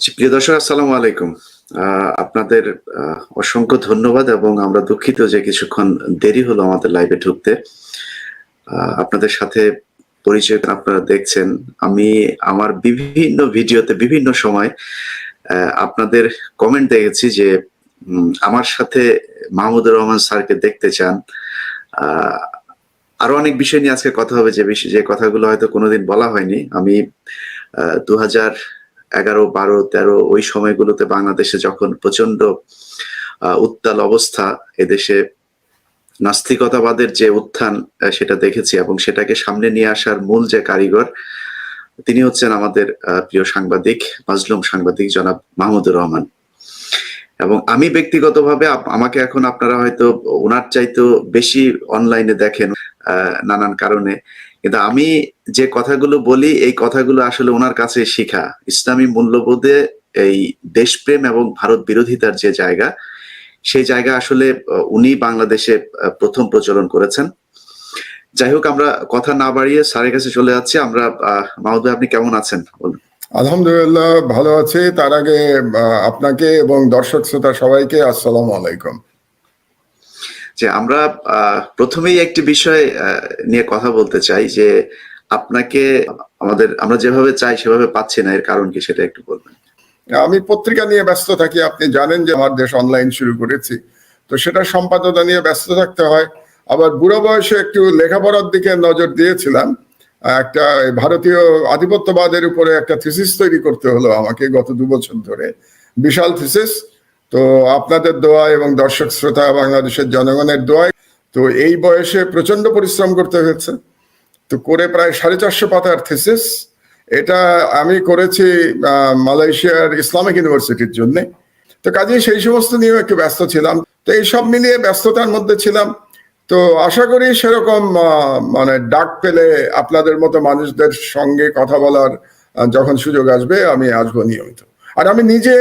জি, প্রিয় দর্শক আসসালামু আলাইকুম। আপনাদের অসংখ্য ধন্যবাদ এবং আমরা দুঃখিত যে কিছুক্ষণ দেরি হলো আমাদের লাইভে ঢুকতে। আপনাদের সাথে পরিচয় আপনারা দেখছেন। আমি আমার বিভিন্ন ভিডিওতে বিভিন্ন সময় আপনাদের কমেন্ট দেখেছি যে আমার সাথে মাহমুদুর রহমান স্যারকে দেখতে চান। আ আরো অনেক বিষয় নিয়ে আজকে কথা হবে যে কথাগুলো হয়তো কোনোদিন বলা হয়নি। আমি ২০১১, ১২, ১৩ ওই সময়গুলোতে বাংলাদেশে যখন প্রচন্ড উত্তাল অবস্থা, এদেশে নাস্তিকতাবাদের যে উত্থান সেটা দেখেছি এবং সেটাকে সামনে নিয়ে আসার মূল যে কারিগর তিনি হচ্ছেন আমাদের প্রিয় সাংবাদিক, মাজলুম সাংবাদিক জনাব মাহমুদুর রহমান। এবং আমি ব্যক্তিগতভাবে আমাকে এখন আপনারা হয়তো উনার চাইতেও বেশি অনলাইনে দেখেন নানান কারণে। কিন্তু আমি যে কথাগুলো বলি এই কথাগুলো আসলে উনার কাছে শিখা। ইসলামী মূল্যবোধে এই দেশপ্রেম এবং ভারত বিরোধিতার যে জায়গা, সেই জায়গা আসলে উনি বাংলাদেশে ১ম প্রচলন করেছেন। যাই হোক, আমরা কথা না বাড়িয়ে স্যারের কাছে চলে যাচ্ছি। আমরা মাহমুদ ভাই, আপনি কেমন আছেন বলুন? আলহামদুলিল্লাহ ভালো আছি। তার আগে আপনাকে এবং দর্শক শ্রোতা সবাইকে আসসালামু আলাইকুম। যে আমরা প্রথমেই একটি বিষয় নিয়ে কথা বলতে চাই যে আপনাকে আমরা যেভাবে চাই সেভাবে পাচ্ছি না, এর কারণ কি সেটা একটু বলবেন? আমি পত্রিকা নিয়ে ব্যস্ত থাকি। আপনি জানেন যে আমার দেশ অনলাইন শুরু করেছি, তো সেটা সম্পাদনা নিয়ে ব্যস্ত থাকতে হয়। আবার বুড়ো বয়সে একটু লেখাপড়ার দিকে নজর দিয়েছিলাম। একটা ভারতীয় আধিপত্যবাদের উপরে একটা থিসিস তৈরি করতে হলো আমাকে গত 2 বছর ধরে, বিশাল থিসিস। তো আপনাদের দোয়া এবং দর্শক শ্রোতা বাংলাদেশের জনগণের দোয়ায় তো এই বয়সে প্রচন্ড পরিশ্রম করতে হয়েছে। তো করে প্রায় 450 পাতার থিসিস। এটা আমি করেছি মালয়েশিয়ার ইসলামিক ইউনিভার্সিটির জন্য। তো কাজেই সেই সমস্ত নিয়েও একটু ব্যস্ত ছিলাম। তো এই সব মিলিয়ে ব্যস্ততার মধ্যে ছিলাম। তো আশা করি সেরকম মানে ডাক পেলে আপনাদের মতো মানুষদের সঙ্গে কথা বলার যখন সুযোগ আসবে আমি আসবো নিয়মিত। আর আমি নিজে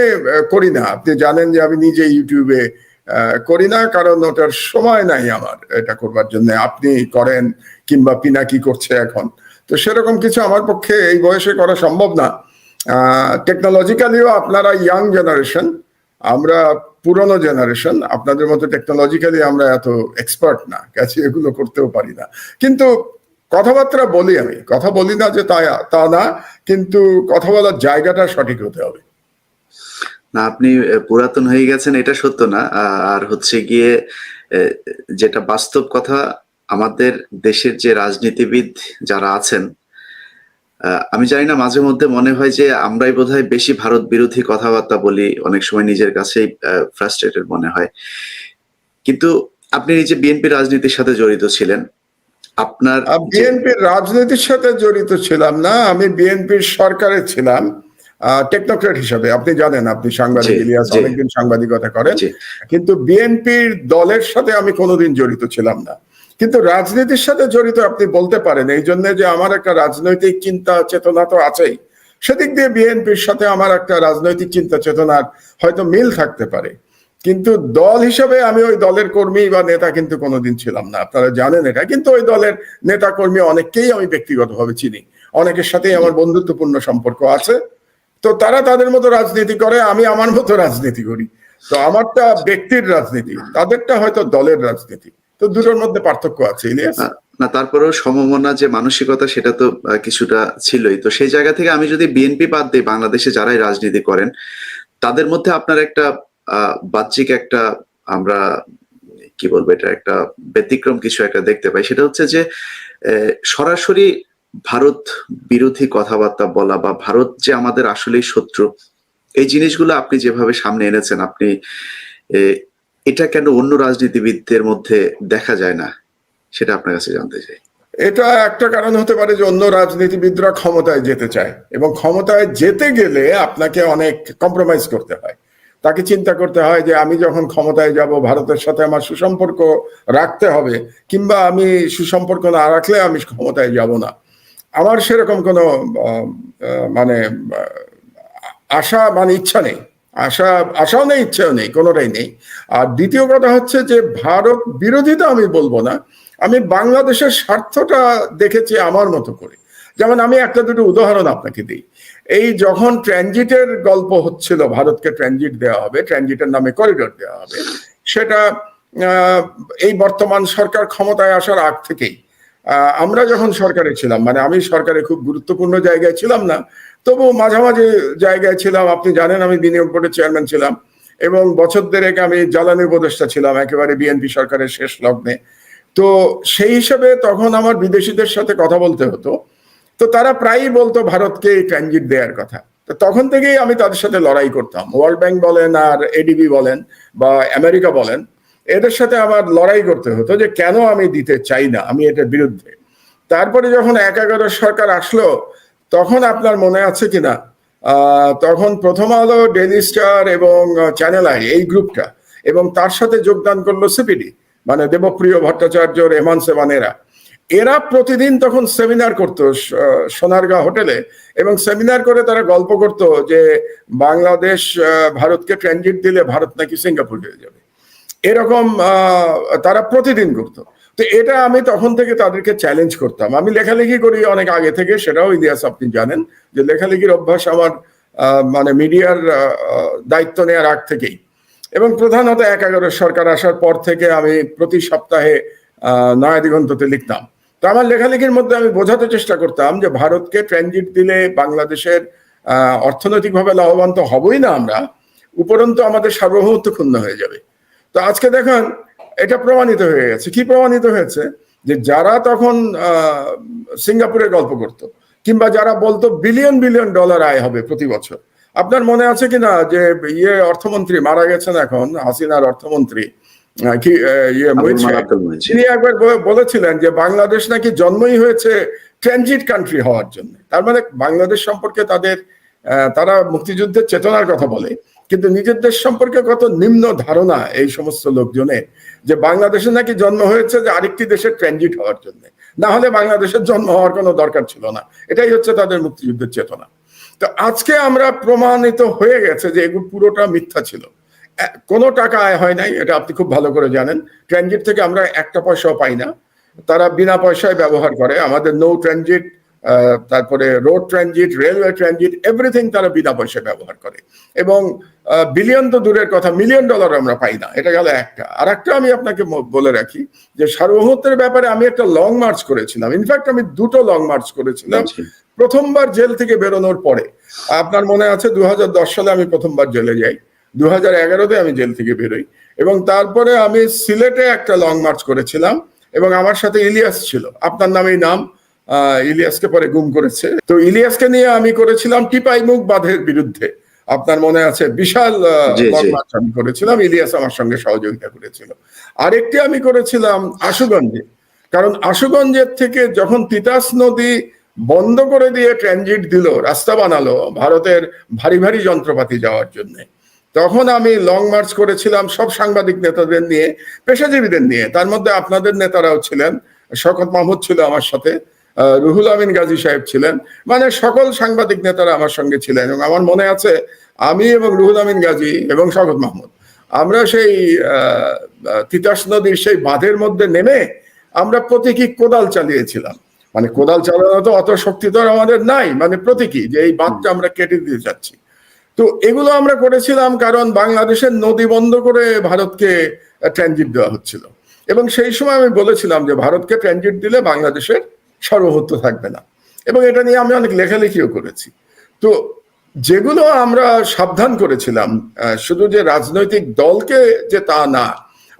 করি না, আপনি জানেন যে আমি নিজে ইউটিউবে করি না, কারণ ওটার সময় নাই আমার এটা করবার জন্য। আপনি করেন কিংবা পিনাকি করছে এখন, তো সেরকম কিছু আমার পক্ষে এই বয়সে করা সম্ভব না। টেকনোলজিক্যালিও আপনারা ইয়াং জেনারেশন, আমরা পুরনো জেনারেশন। আপনাদের মতো টেকনোলজিক্যালি আমরা এত এক্সপার্ট না, কাছে এগুলো করতেও পারি না। কিন্তু কথাবার্তা বলি, আমি কথা বলি না যে তা না, কিন্তু কথা বলার জায়গাটা সঠিক হতে হবে। না, আপনি পুরাতন হয়ে গেছেন এটা সত্য না। আর হচ্ছে গিয়ে যেটা বাস্তব কথা, আমাদের দেশের যে রাজনীতিবিদ যারা আছেন, আমি জানি না, মাঝে মধ্যে মনে হয় যে আমরাই বোধহয় বেশি ভারত বিরোধী কথাবার্তা বলি, অনেক সময় নিজের কাছেই ফ্রাস্ট্রেটেড মনে হয়। কিন্তু আপনি নিজে বিএনপি রাজনীতির সাথে জড়িত ছিলেন। আপনার বিএনপির রাজনীতির সাথে জড়িত ছিলাম না, আমি বিএনপির সরকারে ছিলাম টেকনোক্রেট হিসাবে। আপনি জানেন, আপনি সাংবাদিক ইলিয়াস, অনেকদিন সাংবাদিকতা করেন। কিন্তু বিএনপির দলের সাথে আমি কোনোদিন জড়িত ছিলাম না। কিন্তু রাজনীতির সাথে জড়িত আপনি বলতে পারেন, এই জন্য যে আমার একটা রাজনৈতিক চিন্তা চেতনা তো আছেই। সেদিক দিয়ে বিএনপির সাথে আমার একটা রাজনৈতিক চিন্তা চেতনার হয়তো মিল থাকতে পারে, কিন্তু দল হিসেবে আমি ওই দলের কর্মী বা নেতা কিন্তু কোনোদিন ছিলাম না, আপনারা জানেন এটা। কিন্তু ওই দলের নেতা কর্মী অনেককেই আমি ব্যক্তিগতভাবে চিনি, অনেকের সাথেই আমার বন্ধুত্বপূর্ণ সম্পর্ক আছে। তো তারা তাদের মতো রাজনীতি করে, আমি আমার মতো রাজনীতি করি। তো আমারটা ব্যক্তির রাজনীতি, তাদেরটা হয়তো দলের রাজনীতি। তো দুটোর মধ্যে পার্থক্য আছে ইলিয়াস। না, তারপরেও সমমনা যে মানসিকতা সেটা তো কিছুটা ছিলই। তো সেই জায়গা থেকে আমি যদি বিএনপি বাদ দিই, বাংলাদেশে যারাই রাজনীতি করেন তাদের মধ্যে আপনার একটা বাহ্যিক একটা, আমরা কি বলবো, এটা একটা ব্যতিক্রম কিছু একটা দেখতে পাই। সেটা হচ্ছে যে সরাসরি ভারত বিরোধী কথাবার্তা বলা বা ভারত যে আমাদের আসলেই শত্রু, এই জিনিসগুলো আপনি যেভাবে সামনে এনেছেন, আপনি এটা কেন অন্য রাজনীতিবিদদের মধ্যে দেখা যায় না, সেটা আপনার কাছে জানতে চাই। এটা একটা কারণ হতে পারে যে অন্য রাজনীতিবিদরা ক্ষমতায় যেতে চায়, এবং ক্ষমতায় যেতে গেলে আপনাকে অনেক কম্প্রোমাইজ করতে হয়। তাকে চিন্তা করতে হয় যে আমি যখন ক্ষমতায় যাব, ভারতের সাথে আমার সুসম্পর্ক রাখতে হবে, কিংবা আমি সুসম্পর্ক না রাখলে আমি ক্ষমতায় যাব না। আমার সেরকম কোনো মানে আশা মানে ইচ্ছা নেই। আশাও নেই, ইচ্ছাও নেই, কোনোটাই নেই। আর দ্বিতীয় কথা হচ্ছে যে ভারত বিরোধিতা আমি বলবো না, আমি বাংলাদেশের স্বার্থটা দেখেছি আমার মতো করে। যেমন আমি একটা দুটো উদাহরণ আপনাকে দিই। এই যখন ট্রানজিটের গল্প হচ্ছিল, ভারতকে ট্রানজিট দেওয়া হবে, ট্রানজিটের নামে করিডোর দেওয়া হবে, সেটা এই বর্তমান সরকার ক্ষমতায় আসার আগ থেকেই, আমরা যখন সরকারে ছিলাম, মানে আমি সরকারে খুব গুরুত্বপূর্ণ জায়গায় ছিলাম না, তবু মাঝামাঝি জায়গায় ছিলাম। আপনি জানেন আমি বিনিয়োগ বোর্ডের চেয়ারম্যান ছিলাম এবং বছর দেড়েক আমি জ্বালানি উপদেষ্টা ছিলাম একেবারে বিএনপি সরকারের শেষ লগ্নে। তো সেই হিসাবে তখন আমার বিদেশিদের সাথে কথা বলতে হতো, তো তারা প্রায়ই বলতো ভারতকে ট্রানজিট দেওয়ার কথা। তো তখন থেকেই আমি তাদের সাথে লড়াই করতাম। ওয়ার্ল্ড ব্যাংক বলেন আর এডিবি বলেন বা আমেরিকা বলেন, এদের সাথে আমার লড়াই করতে হতো যে কেন আমি দিতে চাই না, আমি এটার বিরুদ্ধে। তারপরে যখন 11 সরকার আসলো, তখন আপনার মনে আছে কিনা, তখন প্রথম আলো, ডেইলি স্টার এবং চ্যানেল আই, এই গ্রুপটা, এবং তার সাথে যোগদান করলো সিপিডি, মানে দেবপ্রিয় ভট্টাচার্য, রেহমান সেবানেরা। এরা প্রতিদিন তখন সেমিনার করতো সোনারগাঁ হোটেলে, এবং সেমিনার করে তারা গল্প করতো যে বাংলাদেশ ভারতকে ট্রানজিট দিলে ভারত নাকি সিঙ্গাপুর হয়ে যাবে, এরকম তারা প্রতিদিন করতো। তো এটা আমি তখন থেকে তাদেরকে চ্যালেঞ্জ করতাম। আমি লেখালেখি করি অনেক আগে থেকে, সেটাও ইলিয়াস আপনি জানেন যে লেখালেখির অভ্যাস আমার মানে মিডিয়ার দায়িত্ব নেওয়ার আগ থেকেই, এবং প্রধানত 11 সরকার আসার পর থেকে আমি প্রতি সপ্তাহে নয়া দিগন্ততে লিখতাম। তো আমার লেখালেখির মধ্যে আমি বোঝাতে চেষ্টা করতাম যে ভারতকে ট্রানজিট দিলে বাংলাদেশের অর্থনৈতিকভাবে লাভবান তো হবই না আমরা, উপরন্তু আমাদের সার্বভৌমত্ব ক্ষুণ্ণ হয়ে যাবে। তো আজকে দেখেন এটা প্রমাণিত হয়ে গেছে। কি প্রমাণিত হয়েছে? যে যারা তখন সিঙ্গাপুরের গল্প করতো, কিংবা যারা বলতো বিলিয়ন বিলিয়ন ডলার আয় হবে প্রতি বছর, আপনার মনে আছে কিনা যে অর্থমন্ত্রী মারা গেছেন এখন, হাসিনার অর্থমন্ত্রী তিনি একবার বলেছিলেন যে বাংলাদেশ নাকি জন্মই হয়েছে ট্রানজিট কান্ট্রি হওয়ার জন্য। তার মানে বাংলাদেশ সম্পর্কে তারা মুক্তিযুদ্ধের চেতনার কথা বলে, কিন্তু নিজের দেশ সম্পর্কে কত নিম্ন ধারণা এই সমস্ত লোকজনের, যে বাংলাদেশে নাকি জন্ম হয়েছে যে আরেকটি দেশের ট্রানজিট হওয়ার জন্য, না হলে বাংলাদেশের জন্ম হওয়ার কোনো দরকার ছিল না। এটাই হচ্ছে তাদের মুক্তিযুদ্ধের চেতনা। তো আজকে আমরা প্রমাণিত হয়ে গেছে যে এগুলো পুরোটা মিথ্যা ছিল, কোনো টাকা আয় হয় নাই, এটা আপনি খুব ভালো করে জানেন। ট্রানজিট থেকে আমরা একটা পয়সাও পাই না, তারা বিনা পয়সায় ব্যবহার করে। আমাদের নৌ ট্রানজিট, তারপরে road transit, railway transit, everything তারা বিনা পয়সায় ব্যবহার করে, এবং বিলিয়ন তো দূরের কথা, মিলিয়ন ডলার আমরা পাই না। এটা গেল একটা। আর একটা আমি আপনাকে বলে রাখি যে সার্বভৌমত্বের ব্যাপারে আমি একটা লং মার্চ করেছিলাম। ইনফ্যাক্ট আমি দুটো লং মার্চ করেছিলাম প্রথমবার জেল থেকে বেরোনোর পরে। আপনার মনে আছে 2010 সালে আমি প্রথমবার জেলে যাই, 2011-তে আমি জেল থেকে বেরোই, এবং তারপরে আমি সিলেটে একটা লং মার্চ করেছিলাম, এবং আমার সাথে ইলিয়াস ছিল, আপনার নামেই নাম, ইলিয়াসকে পরে গুম করেছে। তো ইলিয়াসকে নিয়ে আমি করেছিলাম টিপাইমুখ বাঁধের বিরুদ্ধে, আপনার মনে আছে, বিশাল লং মার্চ আমি করেছিলাম, ইলিয়াস আমার সঙ্গে সহযোগিতা করেছিল। আরেকটি আমি করেছিলাম আশুগঞ্জে, কারণ আশুগঞ্জের থেকে যখন তিতাস নদী বন্ধ করে দিয়ে ট্রানজিট দিল, রাস্তা বানালো ভারতের ভারী ভারী যন্ত্রপাতি যাওয়ার জন্য, তখন আমি লং মার্চ করেছিলাম সব সাংবাদিক নেতাদের নিয়ে, পেশাজীবীদের নিয়ে। তার মধ্যে আপনাদের নেতারাও ছিলেন, শওকত মাহমুদ ছিল আমার সাথে, রুহুল আমিন গাজী সাহেব ছিলেন, মানে সকল সাংবাদিক নেতারা আমার সঙ্গে ছিলেন। এবং আমার মনে আছে আমি এবং রুহুল আমিন গাজী এবং শওকত মাহমুদ, আমরা সেই তিতাস নদীর সেই বাঁধের মধ্যে নেমে আমরা প্রতীকী কোদাল চালিয়েছিলাম। মানে কোদাল চালানো তো অত শক্তি তো আমাদের নাই, মানে প্রতীকী যে এই বাঁধটা আমরা কেটে দিতে চাচ্ছি। তো এগুলো আমরা করেছিলাম কারণ বাংলাদেশের নদী বন্ধ করে ভারতকে ট্রানজিট দেওয়া হচ্ছিল, এবং সেই সময় আমি বলেছিলাম যে ভারতকে ট্রানজিট দিলে বাংলাদেশের সার্বভৌমত্ব থাকবে না, এবং এটা নিয়ে আমি অনেক লেখালেখিও করেছি। তো যেগুলো আমরা সাবধান করেছিলাম, শুধু যে রাজনৈতিক দলকে যে তা না,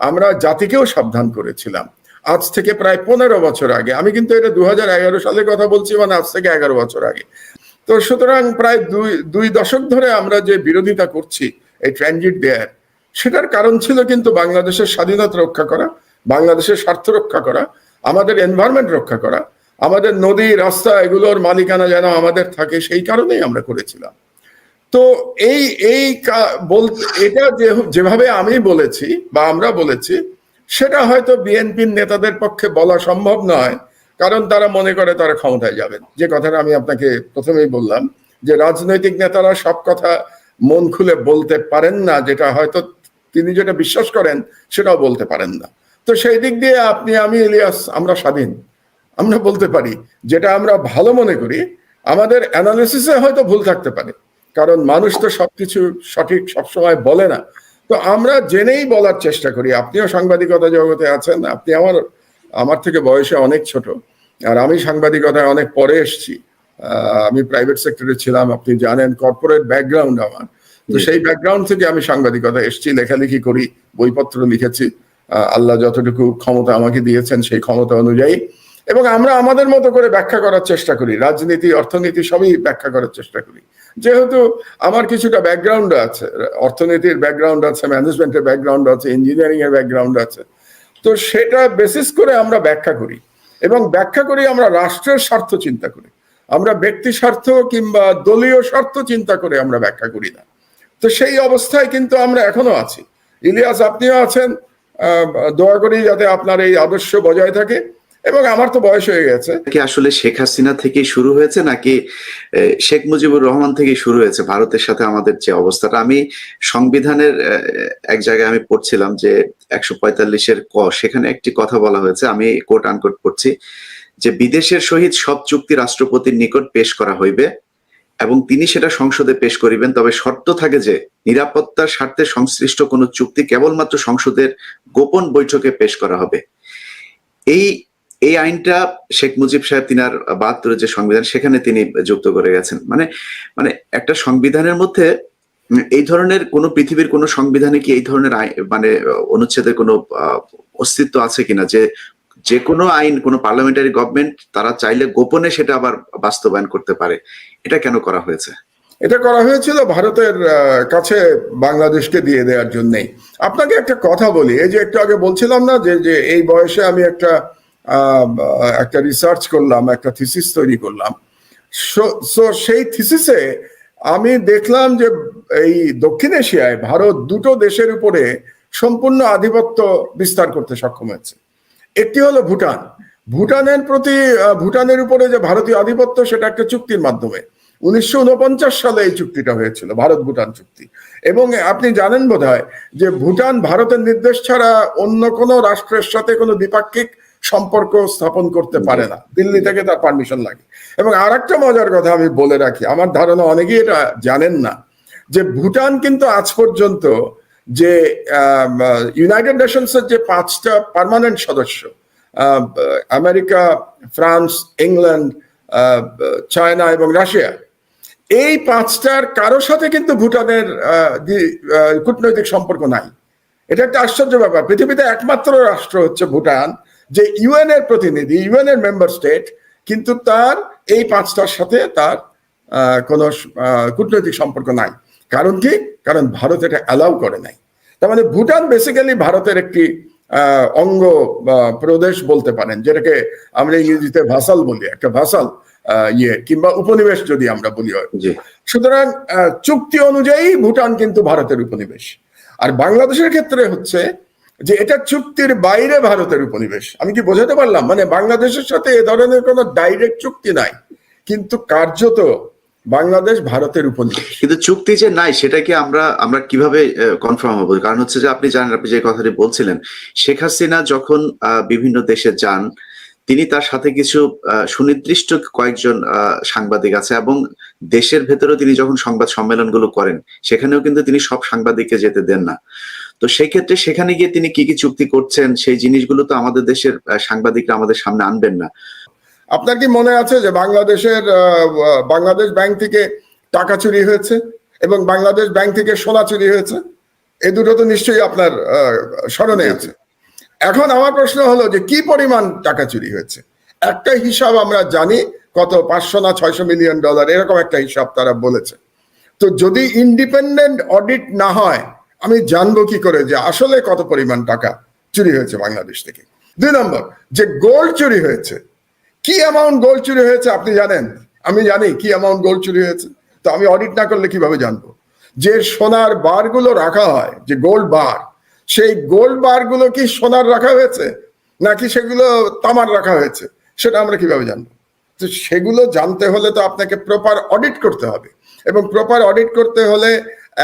আমরা জাতিকেও সাবধান করেছিলাম। আজ থেকে প্রায় 15 বছর আগে, আমি কিন্তু এটা 2011 সালের কথা বলছি, মানে আজ থেকে 11 বছর আগে। তো সুতরাং প্রায় দুই দশক ধরে আমরা যে বিরোধিতা করছি এই ট্রানজিট দেয়ার, সেটার কারণ ছিল কিন্তু বাংলাদেশের স্বাধীনতা রক্ষা করা, বাংলাদেশের স্বার্থ রক্ষা করা, আমাদের এনভায়রনমেন্ট রক্ষা করা, আমাদের নদী রাস্তা এগুলোর মালিকানা যেন আমাদের থাকে, সেই কারণেই আমরা করেছিলাম। তো এটা যেভাবে আমি বলেছি বা আমরা বলেছি, সেটা হয়তো বিএনপির নেতাদের পক্ষে বলা সম্ভব নয়, কারণ তারা মনে করে তারা ক্ষমতায় যাবেন। যে কথাটা আমি আপনাকে প্রথমেই বললাম, যে রাজনৈতিক নেতারা সব কথা মন খুলে বলতে পারেন না, যেটা হয়তো তিনি যেটা বিশ্বাস করেন সেটাও বলতে পারেন না। তো সেই দিক দিয়ে আপনি, আমি, ইলিয়াস, আমরা স্বাধীন, আমরা বলতে পারি যেটা আমরা ভালো মনে করি, আমাদের অ্যানালিসিসে হয়তো ভুল থাকতে পারে, কারণ মানুষ তো সবকিছু সঠিক সবসময় বলে না। তো আমরা জেনেই বলার চেষ্টা করি। আপনিও সাংবাদিকতা জগতে আছেন, আপনি আমার থেকে বয়সে অনেক ছোট, আর আমি সাংবাদিকতায় অনেক পরে এসেছি। আমি প্রাইভেট সেক্টরে ছিলাম, আপনি জানেন, কর্পোরেট ব্যাকগ্রাউন্ড আমার। তো সেই ব্যাকগ্রাউন্ড থেকে আমি সাংবাদিকতা এসেছি, লেখালেখি করি, বইপত্র লিখেছি, আল্লাহ যতটুকু ক্ষমতা আমাকে দিয়েছেন সেই ক্ষমতা অনুযায়ী। এবং আমরা আমাদের মতো করে ব্যাখ্যা করার চেষ্টা করি, রাজনীতি অর্থনীতি সবই ব্যাখ্যা করার চেষ্টা করি। যেহেতু আমার কিছুটা ব্যাকগ্রাউন্ড আছে, অর্থনীতির ব্যাকগ্রাউন্ড আছে, ম্যানেজমেন্টের ব্যাকগ্রাউন্ড আছে, ইঞ্জিনিয়ারিং এর ব্যাকগ্রাউন্ড আছে, তো সেটা বেসিস করে আমরা ব্যাখ্যা করি। এবং ব্যাখ্যা করি আমরা রাষ্ট্রের স্বার্থ চিন্তা করি, আমরা ব্যক্তি স্বার্থ কিংবা দলীয় স্বার্থ চিন্তা করে আমরা ব্যাখ্যা করি না। তো সেই অবস্থায় কিন্তু আমরা এখনো আছি। ইলিয়াস, আপনিও আছেন, দোয়া করি যাতে আপনার এই আদর্শ বজায় থাকে। এবং আমার তো বয়স হয়ে গেছে। কি আসলে শেখ হাসিনা থেকেই শুরু হয়েছে নাকি শেখ মুজিবুর রহমান থেকেই শুরু হয়েছে ভারতের সাথে আমাদের যে অবস্থাটা? আমি সংবিধানের এক জায়গায় আমি পড়ছিলাম যে 145-এর ক, সেখানে একটি কথা বলা হয়েছে, আমি কোট আনকোট পড়ছি, যে বিদেশের সহিত সব চুক্তি রাষ্ট্রপতির নিকট পেশ করা হইবে এবং তিনি সেটা সংসদে পেশ করিবেন, তবে শর্ত থাকে যে নিরাপত্তার স্বার্থে সংশ্লিষ্ট কোনো চুক্তি কেবলমাত্র সংসদের গোপন বৈঠকে পেশ করা হবে। এই আইনটা শেখ মুজিব সাহেব তিনার 72-এর যে সংবিধান সেখানে তিনি যুক্ত করে গেছেন। মানে একটা সংবিধানের মধ্যে এই ধরনের কোন পৃথিবীর কোন সংবিধানে কি এই ধরনের মানে অনুচ্ছেদের কোনো অস্তিত্ব আছে কিনা যে কোনো আইন কোনো পার্লামেন্টারি গভর্নমেন্ট তারা চাইলে গোপনে সেটা আবার বাস্তবায়ন করতে পারে? এটা কেন করা হয়েছে? এটা করা হয়েছিল ভারতের কাছে বাংলাদেশকে দিয়ে দেওয়ার জন্যই। আপনাকে একটা কথা বলি, এই যে একটু আগে বলছিলাম না যে এই বয়সে আমি একটা রিসার্চ করলাম, একটা থিসিস তৈরি করলাম। সেই থিসিসে আমি দেখলাম যে এই দক্ষিণ এশিয়ায় ভারত দুটো দেশের উপরে সম্পূর্ণ আধিপত্য বিস্তার করতে সক্ষম হয়েছে। একটি হলো ভুটান। ভুটানের উপরে যে ভারতীয় আধিপত্য, সেটা একটা চুক্তির মাধ্যমে 1949 সালে এই চুক্তিটা হয়েছিল, ভারত ভুটান চুক্তি। এবং আপনি জানেন বোধহয় যে ভুটান ভারতের নির্দেশ ছাড়া অন্য কোনো রাষ্ট্রের সাথে কোনো দ্বিপাক্ষিক সম্পর্ক স্থাপন করতে পারে না, দিল্লি থেকে তার পারমিশন লাগে। এবং আর একটা মজার কথা আমি বলে রাখি, আমার ধারণা অনেকেই এটা জানেন না, যে ভুটান কিন্তু আজ পর্যন্ত যে ইউনাইটেড নেশনসের যে 5টা পার্মানেন্ট সদস্য, আমেরিকা, ফ্রান্স, ইংল্যান্ড, চায়না এবং রাশিয়া, এই 5টার কারোর সাথে কিন্তু ভুটানের কূটনৈতিক সম্পর্ক নাই। এটা একটা আশ্চর্য ব্যাপার। পৃথিবীতে একমাত্র রাষ্ট্র হচ্ছে ভুটান যে ইউএন এর প্রতিনিধি, ইউএন এর মেম্বার স্টেট, কিন্তু তার এই 5টার সাথে তার কোনো কূটনৈতিক সম্পর্ক নাই। কারণ কি? কারণ ভারত এটা অ্যালাউ করে নাই। তার মানে ভুটান বেসিক্যালি ভারতের একটি অঙ্গ প্রদেশ বলতে পারেন, যেটাকে আমরা ইংরেজিতে ভাসাল বলি, একটা ভাসাল কিংবা উপনিবেশ যদি আমরা বলি। সুতরাং চুক্তি অনুযায়ী ভুটান কিন্তু ভারতের উপনিবেশ। আর বাংলাদেশের ক্ষেত্রে হচ্ছে যে এটা চুক্তির বাইরে ভারতের উপনিবেশ। আমি কি বোঝাতে পারলাম? মানে বাংলাদেশের সাথে এ ধরনের কোনো ডাইরেক্ট চুক্তি নাই, কিন্তু কার্যত বাংলাদেশ ভারতের উপনিবেশ। কিন্তু চুক্তি যে নাই সেটা কি আমরা কিভাবে কনফার্ম হবো? কারণ হচ্ছে যে আপনি জানেন, আপনি যে কথাটি বলছিলেন, শেখ হাসিনা যখন বিভিন্ন দেশে যান, তিনি তার সাথে কিছু সুনির্দিষ্ট কয়েকজন সাংবাদিক আছে, এবং দেশের ভেতরেও তিনি যখন সংবাদ সম্মেলনগুলো করেন সেখানেও কিন্তু তিনি সব সাংবাদিককে যেতে দেন না। তো সেই ক্ষেত্রে সেখানে গিয়ে তিনি কি কি চুক্তি করছেন সেই জিনিসগুলো তো আমাদের দেশের সাংবাদিকরা আমাদের সামনে আনবেন না। আপনার কি মনে আছে যে বাংলাদেশ ব্যাংক থেকে টাকা চুরি হয়েছে এবং বাংলাদেশ ব্যাংক থেকে সোনা চুরি হয়েছে? এই দুটো তো নিশ্চয়ই আপনার স্মরণে আছে। এখন আমার প্রশ্ন হলো যে কি পরিমাণ টাকা চুরি হয়েছে? একটা হিসাব আমরা জানি, কত 500 না 600 মিলিয়ন ডলার, এরকম একটা হিসাব তারা বলেছে। তো যদি ইন্ডিপেন্ডেন্ট অডিট না হয়, আমি জানবো কি করে যে আসলে কত পরিমাণ টাকা চুরি হয়েছে বাংলাদেশ থেকে? 2 নম্বর, যে গোল্ড চুরি হয়েছে, কি অ্যামাউন্ট গোল্ড চুরি হয়েছে আপনি জানেন? আমি জানি কি অ্যামাউন্ট গোল্ড চুরি হয়েছে, তো আমি অডিট না করলে কিভাবে জানবো? যে সোনার বারগুলো রাখা হয়, যে গোল্ড বার, সেই গোল্ড বারগুলো কি সোনার রাখা হয়েছে নাকি সেগুলো তামার রাখা হয়েছে, সেটা আমরা কিভাবে জানবো? তো সেগুলো জানতে হলে তো আপনাকে প্রপার অডিট করতে হবে, এবং প্রপার অডিট করতে হলে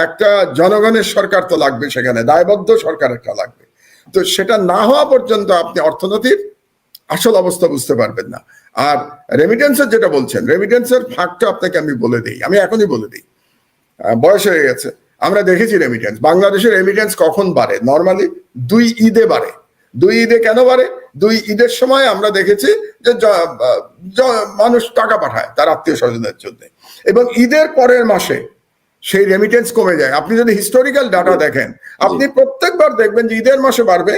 একটা জনগণের সরকার তো লাগবে, সেখানে দায়বদ্ধ সরকার একটা লাগবে। তো সেটা না হওয়া পর্যন্ত আপনি অর্থনীতির আসল অবস্থা বুঝতে পারবেন না। আর রেমিটেন্সের যেটা বলছেন, রেমিটেন্সের ফাঁকটা আপনাকে আমি বলে দিই, আমি এখনই বলে দিই, বয়স হয়ে গেছে, আমরা দেখেছি রেমিটেন্স, বাংলাদেশের রেমিটেন্স কখন বাড়ে? নর্মালি 2 ঈদে বাড়ে। 2 ঈদে কেন বাড়ে? 2 ঈদের সময় আমরা দেখেছি যে মানুষ টাকা পাঠায় তার আত্মীয় স্বজনের জন্য, এবং ঈদের পরের মাসে সেই রেমিটেন্স কমে যায়। আপনি যদি হিস্টোরিক্যাল ডাটা দেখেন, আপনি প্রত্যেকবার দেখবেন যে ঈদের মাসে বাড়বে,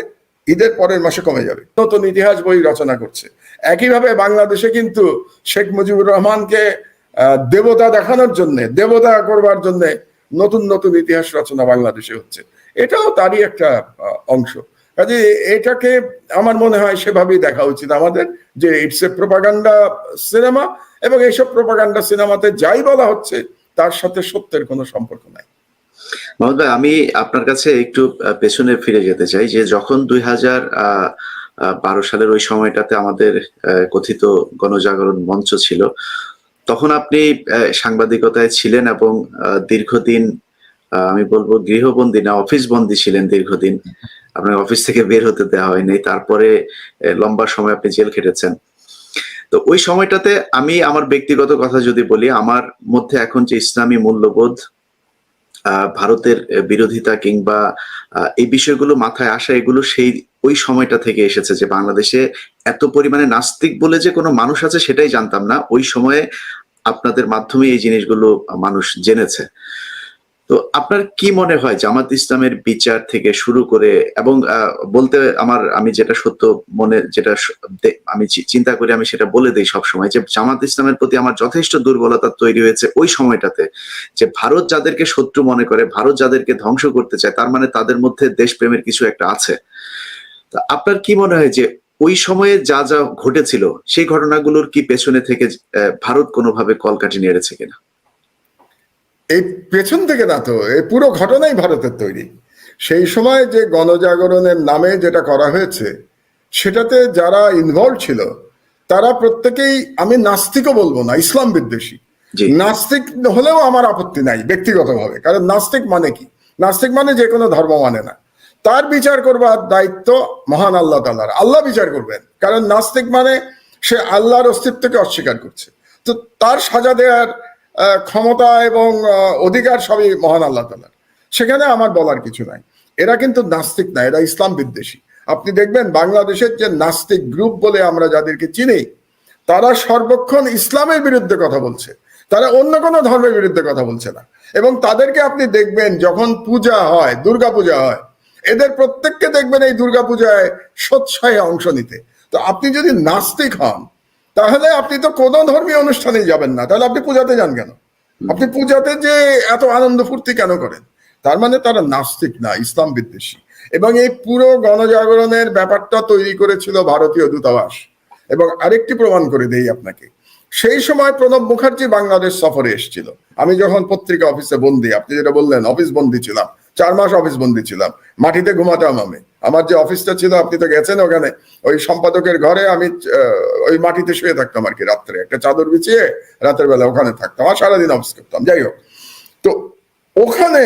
ঈদের পরের মাসে কমে যাবে। নতুন ইতিহাস বই রচনা করছে। একইভাবে বাংলাদেশে কিন্তু শেখ মুজিবুর রহমানকে দেবতা দেখানোর জন্য, দেবতা করবার জন্য নতুন নতুন ইতিহাস রচনা বাংলাদেশে হচ্ছে, এটাও তারই একটা অংশ। কাজে এটাকে আমার মনে হয় সেভাবেই দেখা উচিত আমাদের, যে ইটস এ প্রোপাগান্ডা সিনেমা, এবং এইসব প্রোপাগান্ডা সিনেমাতে যাই বলা হচ্ছে তার সাথে সত্যের কোনো সম্পর্ক নাই। মোহাম্মদ ভাই, আমি আপনার কাছে একটু পেছনে ফিরে যেতে চাই, যে যখন 2012 সালের ওই সময়টাতে আমাদের কথিত গণজাগরণ মঞ্চ ছিল, তখন আপনি সাংবাদিকতায় ছিলেন এবং দীর্ঘদিন, আমি বলবো গৃহবন্দী না অফিস বন্দী ছিলেন দীর্ঘদিন। আপনার অফিস থেকে বের হতে দেওয়া হয়নি, তারপরে লম্বা সময় আপনি জেল খেটেছেন। তো ওই সময়টাতে আমি আমার ব্যক্তিগত কথা যদি বলি, আমার মধ্যে এখন যে ইসলামী মূল্যবোধ, ভারতের বিরোধিতা কিংবা এই বিষয়গুলো মাথায় আসা, এগুলো সেই ওই সময়টা থেকে এসেছে। যে বাংলাদেশে এত পরিমাণে নাস্তিক বলে যে কোনো মানুষ আছে সেটাই জানতাম না, ওই সময়ে আপনাদের মাধ্যমে এই জিনিসগুলো মানুষ জেনেছে। তো আপনার কি মনে হয় জামাত ইসলামের বিচার থেকে শুরু করে, এবং বলতে আমি যেটা সত্য মনে, যেটা আমি চিন্তা করি, আমি সেটা বলে দিই সবসময়, যে জামাত ইসলামের প্রতি আমার যথেষ্ট দুর্বলতা তৈরি হয়েছে ওই সময়টাতে, যে ভারত যাদেরকে শত্রু মনে করে, ভারত যাদেরকে ধ্বংস করতে চায়, তার মানে তাদের মধ্যে দেশপ্রেমের কিছু একটা আছে। তা আপনার কি মনে হয় যে ওই সময়ে যা যা ঘটেছিল সেই ঘটনাগুলোর কি পেছনে থেকে ভারত কোনোভাবে কলকাঠি নেড়েছে কিনা? এই পেছন থেকে না তো, এই পুরো ঘটনাই ভারতের তৈরি। সেই সময় যে গণজাগরণের নামে যেটা করা হয়েছে, সেটাতে যারা ইনভলভ ছিল তারা প্রত্যেকেই, আমি নাস্তিকও বলবো না, ইসলাম বিদ্বেষী। নাস্তিক হলেও আমার আপত্তি নাই ব্যক্তিগতভাবে, কারণ নাস্তিক মানে কি? নাস্তিক মানে যে কোনো ধর্ম মানে না, তার বিচার করবার দায়িত্ব মহান আল্লাহ তাআলার। আল্লাহ বিচার করবেন, কারণ নাস্তিক মানে সে আল্লাহর অস্তিত্বকে অস্বীকার করছে। তো তার সাজা দেওয়ার ক্ষমতা এবং অধিকার সবই মহান আল্লাহ তাআলার, সেখানে আমার বলার কিছু নাই। এরা কিন্তু নাস্তিক না, এরা ইসলাম বিদ্বেষী। আপনি দেখবেন বাংলাদেশের যে নাস্তিক গ্রুপ বলে আমরা যাদেরকে চিনি, তারা সর্বক্ষণ ইসলামের বিরুদ্ধে কথা বলছে, তারা অন্য কোনো ধর্মের বিরুদ্ধে কথা বলছে না। এবং তাদেরকে আপনি দেখবেন যখন পূজা হয়, দুর্গা পূজা হয়, এদের প্রত্যেককে দেখবেন এই দুর্গা পূজায় সোৎসাহে অংশ নিতে। তো আপনি যদি নাস্তিক হন, তাহলে আপনি তো কোনো ধর্মীয় অনুষ্ঠানেই যাবেন না, তাহলে আপনি পূজাতে যান কেন? আপনি পূজাতে যে এত আনন্দ ফুর্তি কেন করেন? তার মানে তারা নাস্তিক না, ইসলাম বিদ্বেষী। এবং এই পুরো গণজাগরণের ব্যাপারটা তৈরি করেছিল ভারতীয় দূতাবাস। এবং আরেকটি প্রমাণ করে দেই আপনাকে, সেই সময় প্রণব মুখার্জি বাংলাদেশ সফরে এসেছিল। আমি যখন পত্রিকা অফিসে বন্দি, আপনি যেটা বললেন অফিস বন্দি ছিলাম, 4 মাস অফিস বন্দি ছিলাম, মাটিতে ঘুমাতাম আমি। আমার যে অফিসটা ছিল, আপনি তো গেছেন ওখানে, ওই সম্পাদকের ঘরে আমি ওই মাটিতে শুয়ে থাকতাম আর কি, রাত্রে একটা চাদর বিছিয়ে রাতের বেলা ওখানে থাকতাম, আর সারাদিন অফিস করতাম। যাই হোক, তো ওখানে